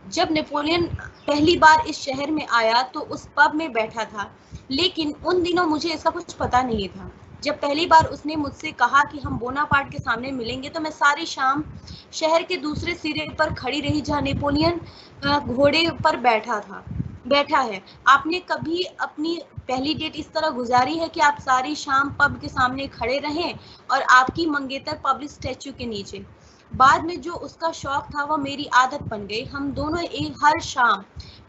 [SPEAKER 1] जब नेपोलियन पहली बार इस शहर में आया तो उस पब में बैठा था, लेकिन उन दिनों मुझे इसका कुछ पता नहीं था। जब पहली बार उसने मुझसे कहा कि हम बोनापार्ट के सामने मिलेंगे तो मैं सारी शाम शहर के दूसरे सिरे पर खड़ी रही जहाँ नेपोलियन घोड़े पर बैठा है। आपने कभी अपनी पहली डेट इस तरह गुजारी है कि आप सारी शाम पब के सामने खड़े रहें और आपकी मंगेतर पब्लिक स्टैच्यू के नीचे? बाद में जो उसका शौक था वह मेरी आदत बन गई। हम दोनों हर शाम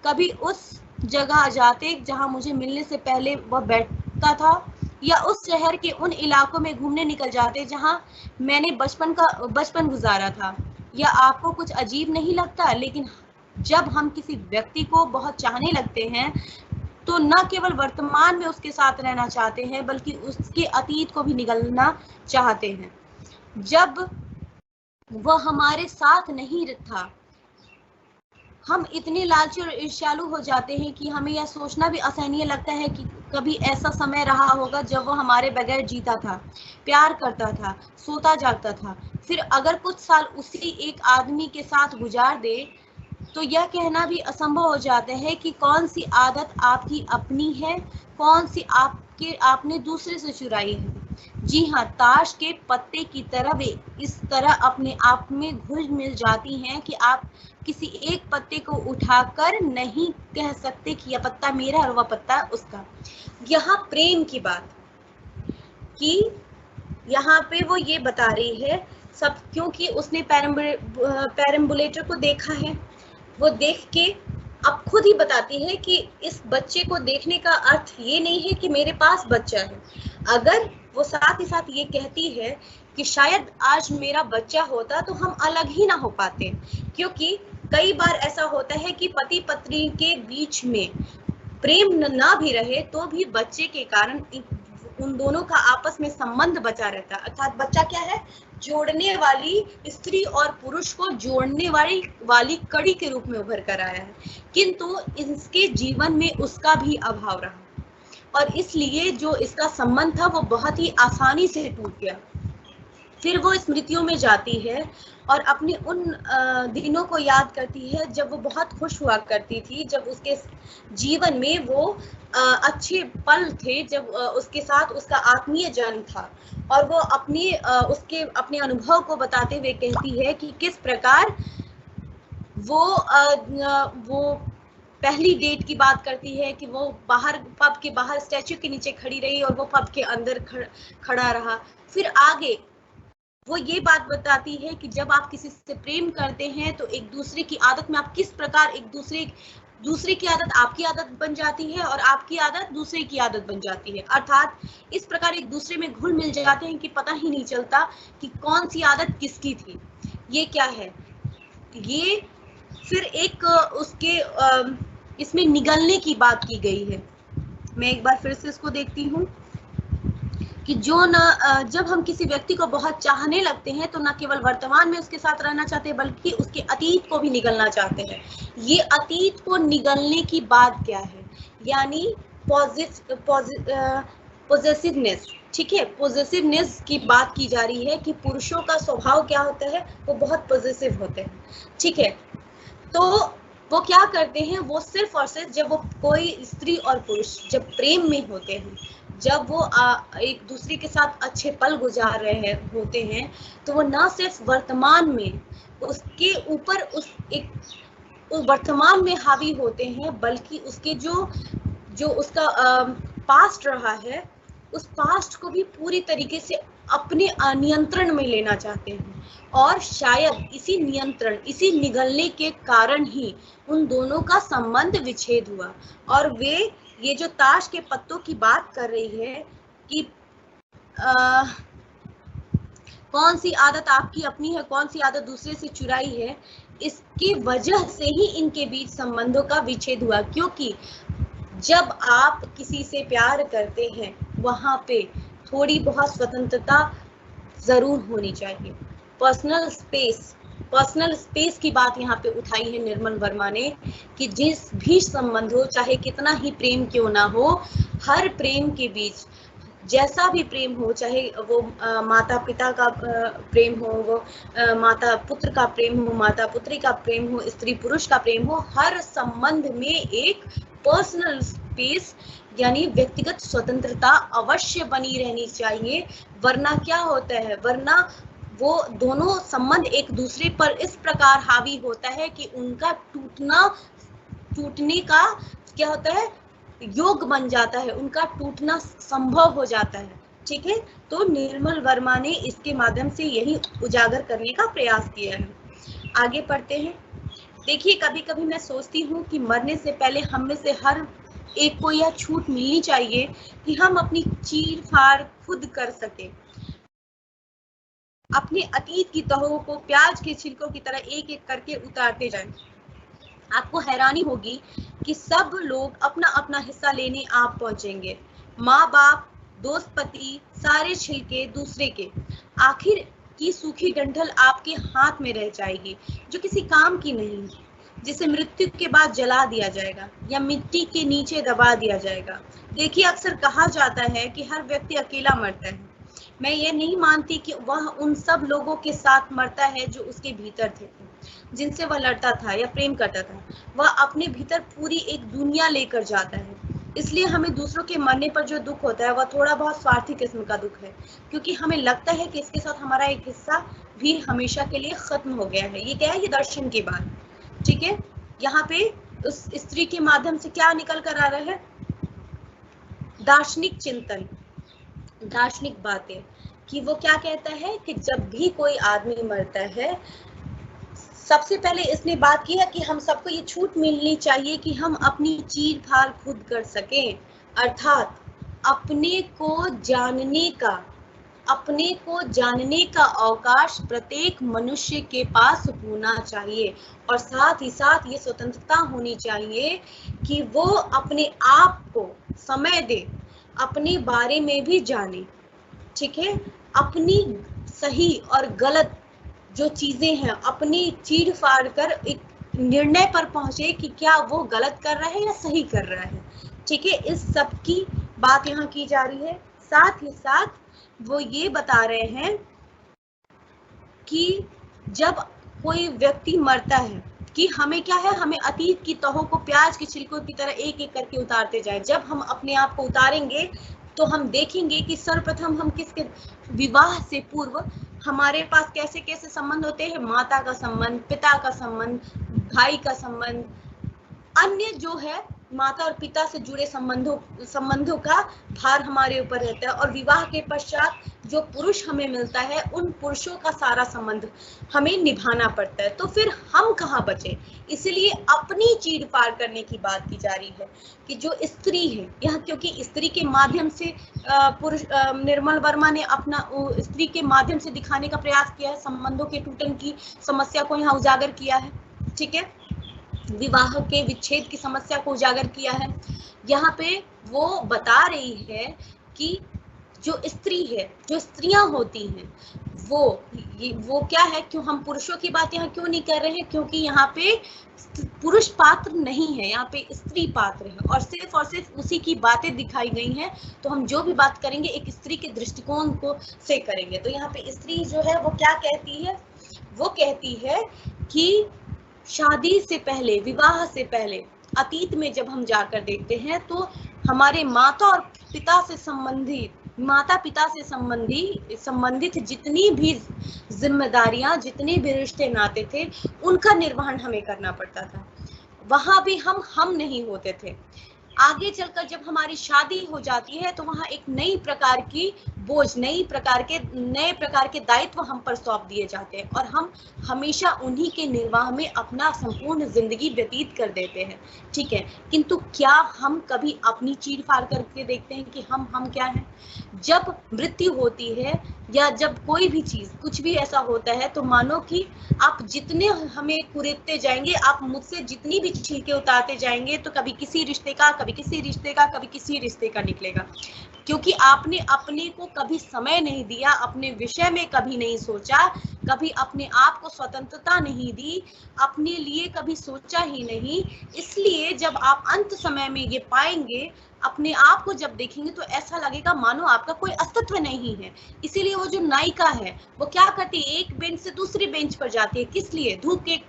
[SPEAKER 1] कभी उस जगह जाते जहां मुझे मिलने से पहले वह बैठता था, या उस शहर के उन इलाकों में घूमने निकल जाते जहां मैंने बचपन गुजारा था। यह आपको कुछ अजीब नहीं लगता? लेकिन जब हम किसी व्यक्ति को बहुत चाहने लगते हैं तो न केवल वर्तमान में उसके साथ रहना चाहते हैं बल्कि उसके अतीत को भी निगलना चाहते हैं। जब वह हमारे साथ नहीं था, हम इतने लालची और ईर्ष्यालु हो जाते हैं कि हमें यह सोचना भी असहनीय लगता है कि कभी ऐसा समय रहा होगा जब वह हमारे बगैर जीता था, प्यार करता था, सोता जागता था। फिर अगर कुछ साल उसी एक आदमी के साथ गुजार दे तो यह कहना भी असंभव हो जाता है कि कौन सी आदत आपकी अपनी है, कौन सी आपने दूसरे से चुराई है। जी हाँ, ताश के पत्ते की तरह वे इस तरह अपने आप में घुल मिल जाती हैं कि आप किसी एक पत्ते को उठाकर नहीं कह सकते कि यह पत्ता मेरा और वह पत्ता उसका। यहाँ प्रेम की बात कि यहाँ पे वो ये बता रही है सब, क्योंकि उसने पैरम्बुलेटर को देखा है, वो देख के अब खुद ही बताती है कि इस बच्चे को देखने का अर्थ ये नहीं है कि मेरे पास बच्चा है। अगर वो साथ ही साथ ये कहती है कि शायद आज मेरा बच्चा होता तो हम अलग ही ना हो पाते, क्योंकि कई बार ऐसा होता है कि पति पत्नी के बीच में प्रेम ना भी रहे तो भी बच्चे के कारण उन दोनों का आपस में संबंध बचा रहता है। अर्थात बच्चा क्या है, जोड़ने वाली, स्त्री और पुरुष को जोड़ने वाली कड़ी के रूप में उभर कर आया है, किंतु इसके जीवन में उसका भी अभाव रहा और इसलिए जो इसका संबंध था वो बहुत ही आसानी से टूट गया। फिर वो स्मृतियों में जाती है और अपने उन दिनों को याद करती है जब वो बहुत खुश हुआ करती थी, जब उसके जीवन में वो अच्छे पल थे, जब उसके साथ उसका आत्मीय जन था। और वो अपने अनुभव को बताते हुए कहती है कि किस प्रकार वो पहली डेट की बात करती है कि वो बाहर, पब के बाहर स्टैच्यू के नीचे खड़ी रही और वो पब के अंदर खड़ा रहा। फिर आगे वो ये बात बताती है कि जब आप किसी से प्रेम करते हैं तो एक दूसरे की आदत में आप किस प्रकार एक दूसरे की आदत आपकी आदत बन जाती है और आपकी आदत दूसरे की आदत बन जाती है। अर्थात इस प्रकार एक दूसरे में घुल मिल जाते हैं कि पता ही नहीं चलता कि कौन सी आदत किसकी थी। ये क्या है, ये फिर एक उसके इसमें निगलने की बात की गई है। मैं एक बार फिर से इसको देखती हूँ कि जब हम किसी व्यक्ति को बहुत चाहने लगते हैं तो न केवल वर्तमान में उसके साथ रहना चाहते हैं बल्कि उसके अतीत को भी निगलना चाहते हैं। ये अतीत को निगलने की बात क्या है, यानी पॉजिटिवनेस, ठीक है, पॉजिटिवनेस की बात की जा रही है कि पुरुषों का स्वभाव क्या होता है, वो बहुत पॉजिटिव होते हैं, ठीक है। तो वो क्या करते हैं, वो सिर्फ और सिर्फ जब वो कोई स्त्री और पुरुष जब प्रेम में होते हैं, जब वो एक दूसरे के साथ अच्छे पल गुजार रहे होते हैं, तो वो न सिर्फ वर्तमान में उसके ऊपर उस वर्तमान में हावी होते हैं, बल्कि उसके जो उसका पास्ट रहा है, उस पास्ट को भी पूरी तरीके से अपने नियंत्रण में लेना चाहते हैं। और शायद इसी नियंत्रण, इसी निगलने के कारण ही उन दोनों का संबंध विच्छेद हुआ। और वे ये जो ताश के पत्तों की बात कर रही है कि कौन सी आदत आपकी अपनी है, कौन सी आदत दूसरे से चुराई है, इसकी वजह से ही इनके बीच संबंधों का विच्छेद हुआ। क्योंकि जब आप किसी से प्यार करते हैं वहां पे थोड़ी बहुत स्वतंत्रता जरूर होनी चाहिए। पर्सनल स्पेस की बात यहाँ पे उठाई है निर्मल वर्मा ने कि जिस भी संबंध हो, चाहे कितना ही प्रेम क्यों ना हो, हर प्रेम के बीच जैसा भी प्रेम हो, चाहे वो माता पिता का प्रेम हो, वो माता पुत्र का प्रेम हो, माता पुत्री का प्रेम हो, स्त्री पुरुष का प्रेम हो, हर संबंध में एक पर्सनल स्पेस यानी व्यक्तिगत स्वतंत्रता अवश्य बनी रहनी चाहिए। वरना क्या होता है, वरना वो दोनों संबंध एक दूसरे पर इस प्रकार हावी होता है कि उनका टूटने का क्या होता है, योग बन जाता है, उनका टूटना संभव हो जाता है, ठीक है। तो निर्मल वर्मा ने इसके माध्यम से यही उजागर करने का प्रयास किया है। आगे पढ़ते हैं। देखिए, कभी कभी मैं सोचती हूँ कि मरने से पहले हम में से हर एक को यह छूट मिलनी चाहिए कि हम अपनी चीर फाड़ खुद कर सके, अपने अतीत की तहों को प्याज के छिलकों की तरह एक एक करके उतारते जाएं। आपको हैरानी होगी कि सब लोग अपना अपना हिस्सा लेने आप पहुंचेंगे, माँ बाप, दोस्त, पति, सारे छिलके दूसरे के। आखिर की सूखी डंठल आपके हाथ में रह जाएगी जो किसी काम की नहीं, जिसे मृत्यु के बाद जला दिया जाएगा या मिट्टी के नीचे दबा दिया जाएगा। देखिए, अक्सर कहा जाता है कि हर व्यक्ति अकेला मरता है। मैं ये नहीं मानती कि वह उन सब लोगों के साथ मरता है जो उसके भीतर थे, जिनसे वह लड़ता था या प्रेम करता था। वह अपने भीतर पूरी एक दुनिया लेकर जाता है। इसलिए हमें दूसरों के मरने पर जो दुख होता है वह थोड़ा बहुत स्वार्थी किस्म का दुख है, क्योंकि हमें लगता है कि इसके साथ हमारा एक हिस्सा भी हमेशा के लिए खत्म हो गया है। ये क्या है, ये दर्शन की बात, ठीक है। यहाँ पे उस स्त्री के माध्यम से क्या निकल कर आ रहा है, दार्शनिक चिंतन, दार्शनिक बातें, कि वो क्या कहता है कि जब भी कोई आदमी मरता है, सबसे पहले इसने बात की है कि हम सबको ये छूट मिलनी चाहिए कि हम अपनी चीर फाड़ खुद कर सकें, अर्थात अपने को जानने का अवकाश प्रत्येक मनुष्य के पास होना चाहिए, और साथ ही साथ ये स्वतंत्रता होनी चाहिए कि वो अपने आप को समय दे, अपने बारे में भी जाने, ठीक है, अपनी सही और गलत जो चीजें हैं अपनी चीर फाड़ कर एक निर्णय पर पहुंचे कि क्या वो गलत कर रहा है या सही कर रहा है, ठीक है। इस सब की बात यहाँ की जा रही है। साथ ही साथ वो ये बता रहे हैं कि जब कोई व्यक्ति मरता है कि हमें क्या है, हमें अतीत की तहों को प्याज के छिलकों की तरह एक एक करके उतारते जाए। जब हम अपने आप को उतारेंगे तो हम देखेंगे कि सर्वप्रथम हम किसके विवाह से पूर्व हमारे पास कैसे कैसे संबंध होते हैं, माता का संबंध, पिता का संबंध, भाई का संबंध, अन्य जो है माता और पिता से जुड़े संबंधों का भार हमारे ऊपर रहता है, और विवाह के पश्चात जो पुरुष हमें मिलता है उन पुरुषों का सारा संबंध हमें निभाना पड़ता है। तो फिर हम कहाँ बचे, इसलिए अपनी चीर फाड़ करने की बात की जा रही है कि जो स्त्री है यह, क्योंकि स्त्री के माध्यम से निर्मल वर्मा ने अपना स्त्री के माध्यम से दिखाने का प्रयास किया है, संबंधों के टूटन की समस्या को यहाँ उजागर किया है, ठीक है, विवाह के विच्छेद की समस्या को उजागर किया है। यहाँ पे वो बता रही है कि जो स्त्री है, जो स्त्रियां होती हैं, वो क्या है, क्यों हम पुरुषों की बात यहाँ क्यों नहीं कर रहे हैं, क्योंकि यहाँ पे पुरुष पात्र नहीं है, यहाँ पे स्त्री पात्र है, और सिर्फ उसी की बातें दिखाई गई हैं। तो हम जो भी बात करेंगे एक स्त्री के दृष्टिकोण को से करेंगे। तो यहाँ पे स्त्री जो है वो क्या कहती है, वो कहती है कि शादी से पहले, विवाह से पहले, अतीत में जब हम जाकर देखते हैं तो हमारे माता पिता से संबंधित जितनी भी जिम्मेदारियां, जितने भी रिश्ते नाते थे, उनका निर्वहन हमें करना पड़ता था। वहां भी हम नहीं होते थे। आगे चलकर जब हमारी शादी हो जाती है तो वहां एक नई प्रकार की बोझ, नए प्रकार के दायित्व हम पर सौंप दिए जाते हैं, और हम हमेशा उन्हीं के निर्वाह में अपना संपूर्ण जिंदगी व्यतीत कर देते हैं, ठीक है। किंतु क्या हम कभी अपनी चीर फाड़ करके देखते हैं कि हम क्या हैं? जब मृत्यु होती है या जब कोई भी चीज, कुछ भी ऐसा होता है, तो मानो कि आप जितने हमें कुरेदते जाएंगे, आप मुझसे जितनी भी छिलके उतारते जाएंगे, तो कभी किसी रिश्ते का, कभी किसी रिश्ते का, कभी किसी रिश्ते का निकलेगा, क्योंकि आपने अपने को कभी समय नहीं दिया, अपने विषय में कभी नहीं सोचा, कभी अपने आप को स्वतंत्रता नहीं दी, अपने लिए कभी सोचा ही नहीं। इसलिए जब आप अंत समय में ये पाएंगे, अपने आप को जब देखेंगे, तो ऐसा लगेगा मानो आपका कोई अस्तित्व नहीं है। इसीलिए वो जो नायिका है वो क्या करती है, एक बेंच से दूसरी बेंच पर जाती है, किस लिए? धूप के एक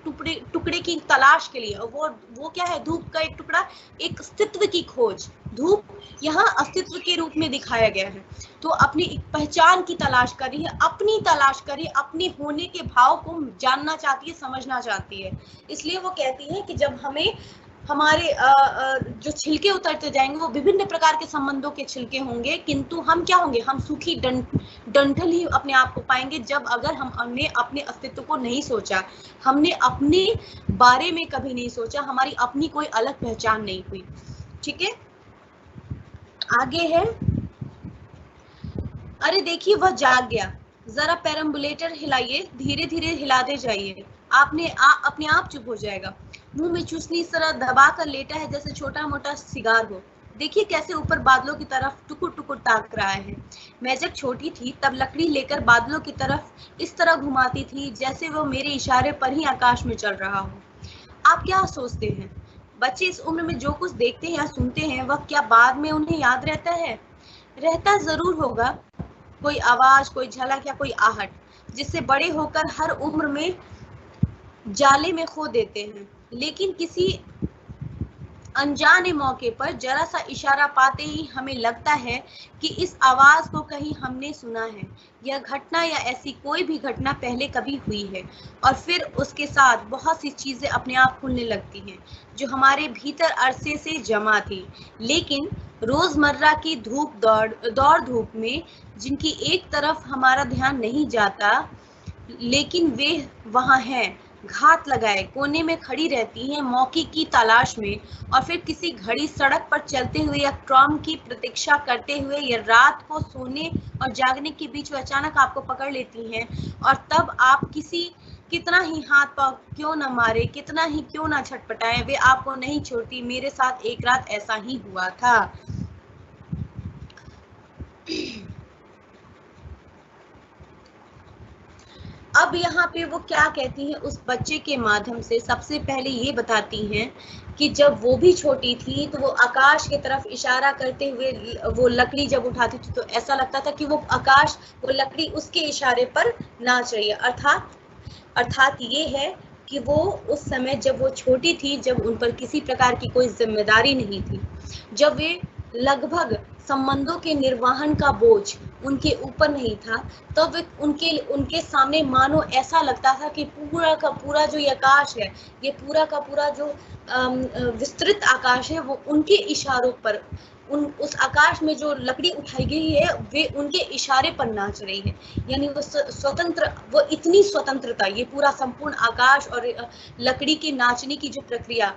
[SPEAKER 1] टुकड़े की तलाश के लिए। वो क्या है? धूप का एक टुकड़ा, एक अस्तित्व की खोज। धूप यहाँ अस्तित्व के रूप में दिखाया गया है, तो अपनी एक पहचान की तलाश कर रही है, अपनी तलाश कर रही है, अपने होने के भाव को जानना चाहती है, समझना चाहती है। इसलिए वो कहती है कि जब हमें हमारे जो छिलके उतरते जाएंगे वो विभिन्न प्रकार के संबंधों के छिलके होंगे, किंतु हम क्या होंगे? हम सूखी डंठल ही अपने आप को पाएंगे, जब अगर हमने अपने अस्तित्व को नहीं सोचा, हमने अपने बारे में कभी नहीं सोचा, हमारी अपनी कोई अलग पहचान नहीं हुई, ठीक है। आगे है, अरे देखिए वह जाग गया, जरा पेरम्बुलेटर हिलाइए, धीरे धीरे हिलाते जाइए, अपने आप चुप हो जाएगा। मुंह में चूसनी इस तरह दबा कर लेटा है जैसे छोटा मोटा सिगार हो। देखिए कैसे ऊपर बादलों की तरफ टुकुर टुकुर ताक रहा है। मैं जब छोटी थी तब लकड़ी लेकर बादलों की तरफ इस तरह घुमाती थी जैसे वो मेरे इशारे पर ही आकाश में चल रहा हो। आप क्या सोचते हैं, बच्चे इस उम्र में जो कुछ देखते हैं या सुनते हैं वह क्या बाद में उन्हें याद रहता है? रहता जरूर होगा, कोई आवाज, कोई झलक या कोई आहट, जिससे बड़े होकर हर उम्र में जाले में खो देते हैं। लेकिन किसी अनजाने मौके पर जरा सा इशारा पाते ही हमें लगता है कि इस आवाज को कहीं हमने सुना है, यह घटना या ऐसी कोई भी घटना पहले कभी हुई है, और फिर उसके साथ बहुत सी चीजें अपने आप खुलने लगती हैं जो हमारे भीतर अरसे से जमा थी, लेकिन रोजमर्रा की दौड़ धूप में जिनकी एक तरफ हमारा ध्यान नहीं जाता, लेकिन वे वहां हैं, घात लगाए कोने में खड़ी रहती हैं मौके की तलाश में, और फिर किसी घड़ी सड़क पर चलते हुए या ट्राम की प्रतीक्षा करते हुए या रात को सोने और जागने के बीच वो अचानक आपको पकड़ लेती हैं, और तब आप कितना ही हाथ पांव क्यों न मारे, कितना ही क्यों न छटपटाए, वे आपको नहीं छोड़ती। मेरे साथ एक रात ऐसा ही हुआ था। अब यहाँ पे वो क्या कहती हैं उस बच्चे के माध्यम से, सबसे पहले ये बताती हैं कि जब वो भी छोटी थी तो वो आकाश की तरफ इशारा करते हुए वो लकड़ी जब उठाती थी तो ऐसा लगता था कि वो आकाश, वो लकड़ी उसके इशारे पर नाच रही है। अर्थात ये है कि वो उस समय जब वो छोटी थी, जब उन पर किसी प्रकार की कोई जिम्मेदारी नहीं थी, जब वे लगभग संबंधों के निर्वहन का बोझ उनके ऊपर नहीं था, तो वे उनके सामने मानो ऐसा लगता था कि पूरा का पूरा जो ये आकाश है, ये पूरा का पूरा जो विस्तृत आकाश है, वो उनके इशारों पर, उस आकाश में जो लकड़ी उठाई गई है वे उनके इशारे पर नाच रही है। यानी वो स्वतंत्र, वो इतनी स्वतंत्रता, ये पूरा संपूर्ण आकाश और लकड़ी के नाचने की जो प्रक्रिया,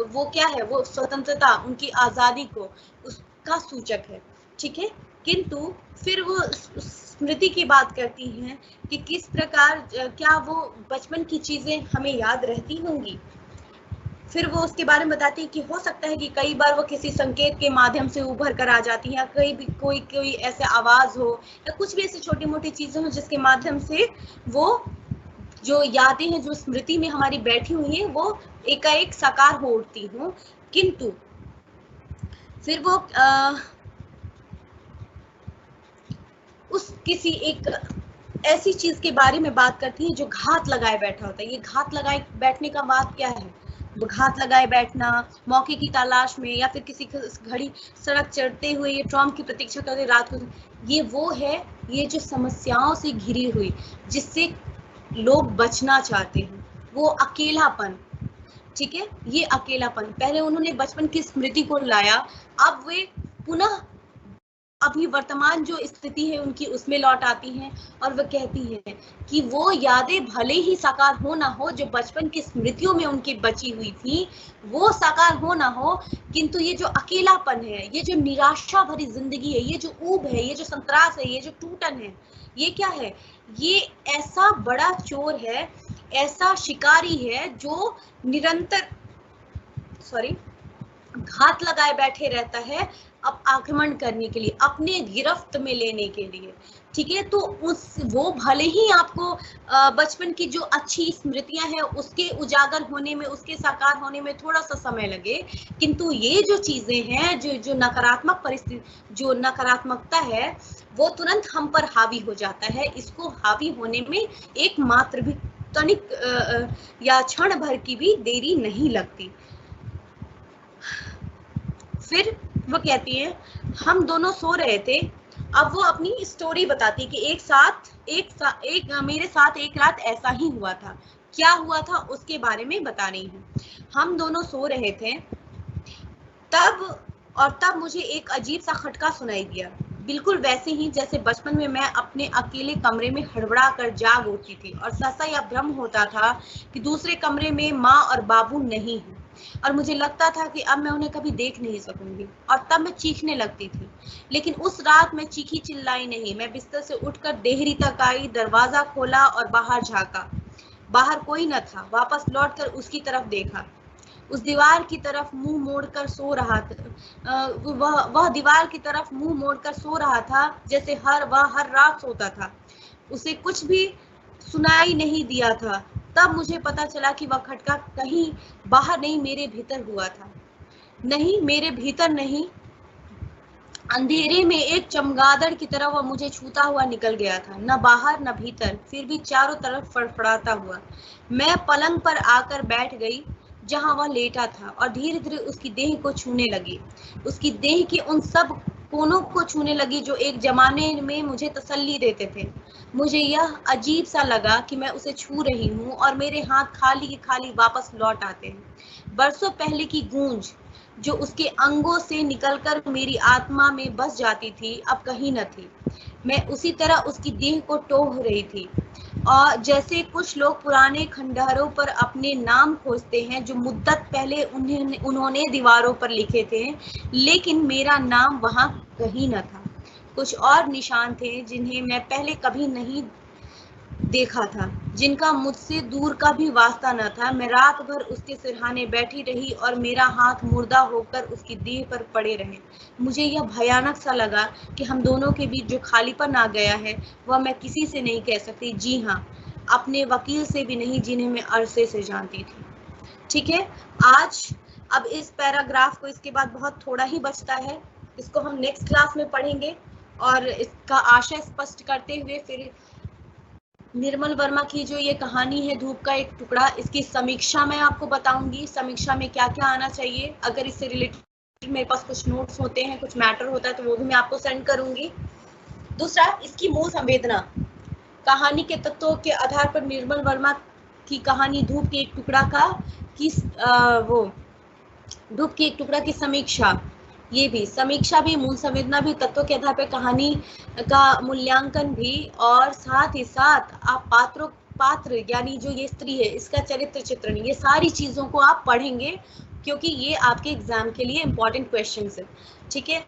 [SPEAKER 1] वो क्या है, वो स्वतंत्रता, उनकी आजादी को उसका सूचक है। ठीक है, किंतु फिर वो स्मृति की बात करती हैं कि किस प्रकार, क्या वो बचपन की चीजें हमें याद रहती होंगी। फिर वो उसके बारे में बताती है कि हो सकता है कि कई बार वो किसी संकेत के माध्यम से उभर कर आ जाती है, कहीं भी कोई ऐसे आवाज हो या कुछ भी ऐसी छोटी मोटी चीजें हो जिसके माध्यम से वो जो यादें हैं, जो स्मृति में हमारी बैठी हुई है, वो एकाएक साकार हो उठती हूँ। किंतु फिर वो उस किसी एक ऐसी चीज के बारे में बात करती है जो घात लगाए बैठा होता है। ये घात लगाए बैठने का बात क्या है, घात लगाए बैठना मौके की तलाश में, या फिर किसी घड़ी सड़क चढ़ते हुए या ट्राम की प्रतीक्षा करते रात को, ये वो है, ये जो समस्याओं से घिरी हुई, जिससे लोग बचना चाहते हैं, वो अकेलापन। ठीक है, ये अकेलापन, पहले उन्होंने बचपन की स्मृति को लाया, अब वे पुनः अभी वर्तमान जो स्थिति है उनकी उसमें लौट आती हैं, और वह कहती हैं कि वो यादें भले ही साकार हो ना हो, जो बचपन की स्मृतियों में उनकी बची हुई थी वो साकार हो ना हो, किंतु ये जो अकेलापन है, ये जो निराशा भरी जिंदगी है, ये जो ऊब है, ये जो संतरास है, ये जो टूटन है, ये क्या है, ये ऐसा बड़ा चोर है, ऐसा शिकारी है जो निरंतर घात लगाए बैठे रहता है अब आक्रमण करने के लिए, अपने गिरफ्त में लेने के लिए। ठीक है, तो वो भले ही आपको बचपन की जो अच्छी स्मृतियां हैं उसके उजागर होने में, उसके साकार होने में थोड़ा सा समय लगे, किंतु ये जो चीजें हैं, जो नकारात्मक परिस्थिति, जो नकारात्मकता है, वो तुरंत हम पर हावी हो जाता है। इसको हावी होने में एक मात्र भी तनिक या क्षण भर की भी देरी नहीं लगती। फिर वो कहती है, हम दोनों सो रहे थे। अब वो अपनी स्टोरी बताती है कि मेरे साथ एक रात ऐसा ही हुआ था। क्या हुआ था उसके बारे में बता रही हूँ। हम दोनों सो रहे थे तब मुझे एक अजीब सा खटका सुनाई दिया, बिल्कुल वैसे ही जैसे बचपन में मैं अपने अकेले कमरे में हड़बड़ा कर जाग उठती थी और सहसा यह भ्रम होता था कि दूसरे कमरे में माँ और बाबू नहीं है, और मुझे लगता था कि अब मैं उन्हें कभी देख नहीं सकूंगी, और तब मैं चीखने लगती थी। लेकिन उस रात मैं चीखी चिल्लाई नहीं। मैं बिस्तर से उठकर देहरी तक आई, दरवाजा खोला और बाहर झांका। बाहर कोई न था। वापस लौटकर उसकी तरफ देखा। उस दीवार की तरफ मुंह मोड़कर सो रहा था। वह दीवार की तरफ मुंह मोड़कर सो रहा था जैसे वह हर रात सोता था। उसे कुछ भी सुनाई नहीं दिया था। तब मुझे पता चला कि वह खटका कहीं बाहर नहीं, मेरे भीतर हुआ था। नहीं, मेरे भीतर नहीं, अंधेरे में एक चमगादड़ की तरह वह मुझे छूता हुआ निकल गया था, न बाहर न भीतर, फिर भी चारों तरफ फड़फड़ाता हुआ। मैं पलंग पर आकर बैठ गई जहां वह लेटा था, और धीरे धीरे उसकी देह को छूने लगी। उसकी देह के उन सब कोनों को छूने लगी जो एक जमाने में मुझे तसल्ली देते थे। मुझे यह अजीब सा लगा कि मैं उसे छू रही हूँ और मेरे हाथ खाली के खाली वापस लौट आते हैं। बरसों पहले की गूंज जो उसके अंगों से निकलकर मेरी आत्मा में बस जाती थी, अब कहीं न थी। मैं उसी तरह उसकी देह को टोह रही थी। और जैसे कुछ लोग पुराने खंडहरों पर अपने नाम खोजते हैं जो मुद्दत पहले उन्होंने दीवारों पर लिखे थे, लेकिन मेरा नाम वहां कहीं न था। कुछ और निशान थे जिन्हें मैं पहले कभी नहीं देखा था, जिनका मुझसे दूर का भी वास्ता न था। मैं रात भर उसके सिरहाने बैठी रही और मेरा हाथ मुर्दा होकर उसकी देह पर पड़े रहे। मुझे यह भयानक सा लगा कि हम दोनों के बीच जो खालीपन आ गया है वह मैं किसी से नहीं कह सकती। जी हाँ, अपने वकील से भी नहीं, जिन्हें मैं अरसे से जानती थी। ठीक है, आज अब इस पैराग्राफ को, इसके बाद बहुत थोड़ा ही बचता है, इसको हम नेक्स्ट क्लास में पढ़ेंगे और इसका आशय स्पष्ट करते हुए फिर निर्मल वर्मा की जो ये कहानी है धूप का एक टुकड़ा, इसकी समीक्षा मैं आपको बताऊंगी। समीक्षा में क्या क्या आना चाहिए, अगर इससे रिलेटेड मेरे पास कुछ नोट्स होते हैं, कुछ मैटर होता है तो वो भी मैं आपको सेंड करूंगी। दूसरा, इसकी मूल संवेदना, कहानी के तत्वों के आधार पर निर्मल वर्मा की कहानी धूप के एक टुकड़ा का धूप के एक टुकड़ा की समीक्षा, ये भी समीक्षा भी, मूल संवेदना भी, तत्वों के आधार पर कहानी का मूल्यांकन भी, और साथ ही साथ आप पात्र यानी जो ये स्त्री है इसका चरित्र चित्रण, ये सारी चीजों को आप पढ़ेंगे क्योंकि ये आपके एग्जाम के लिए इंपॉर्टेंट क्वेश्चंस है। ठीक है।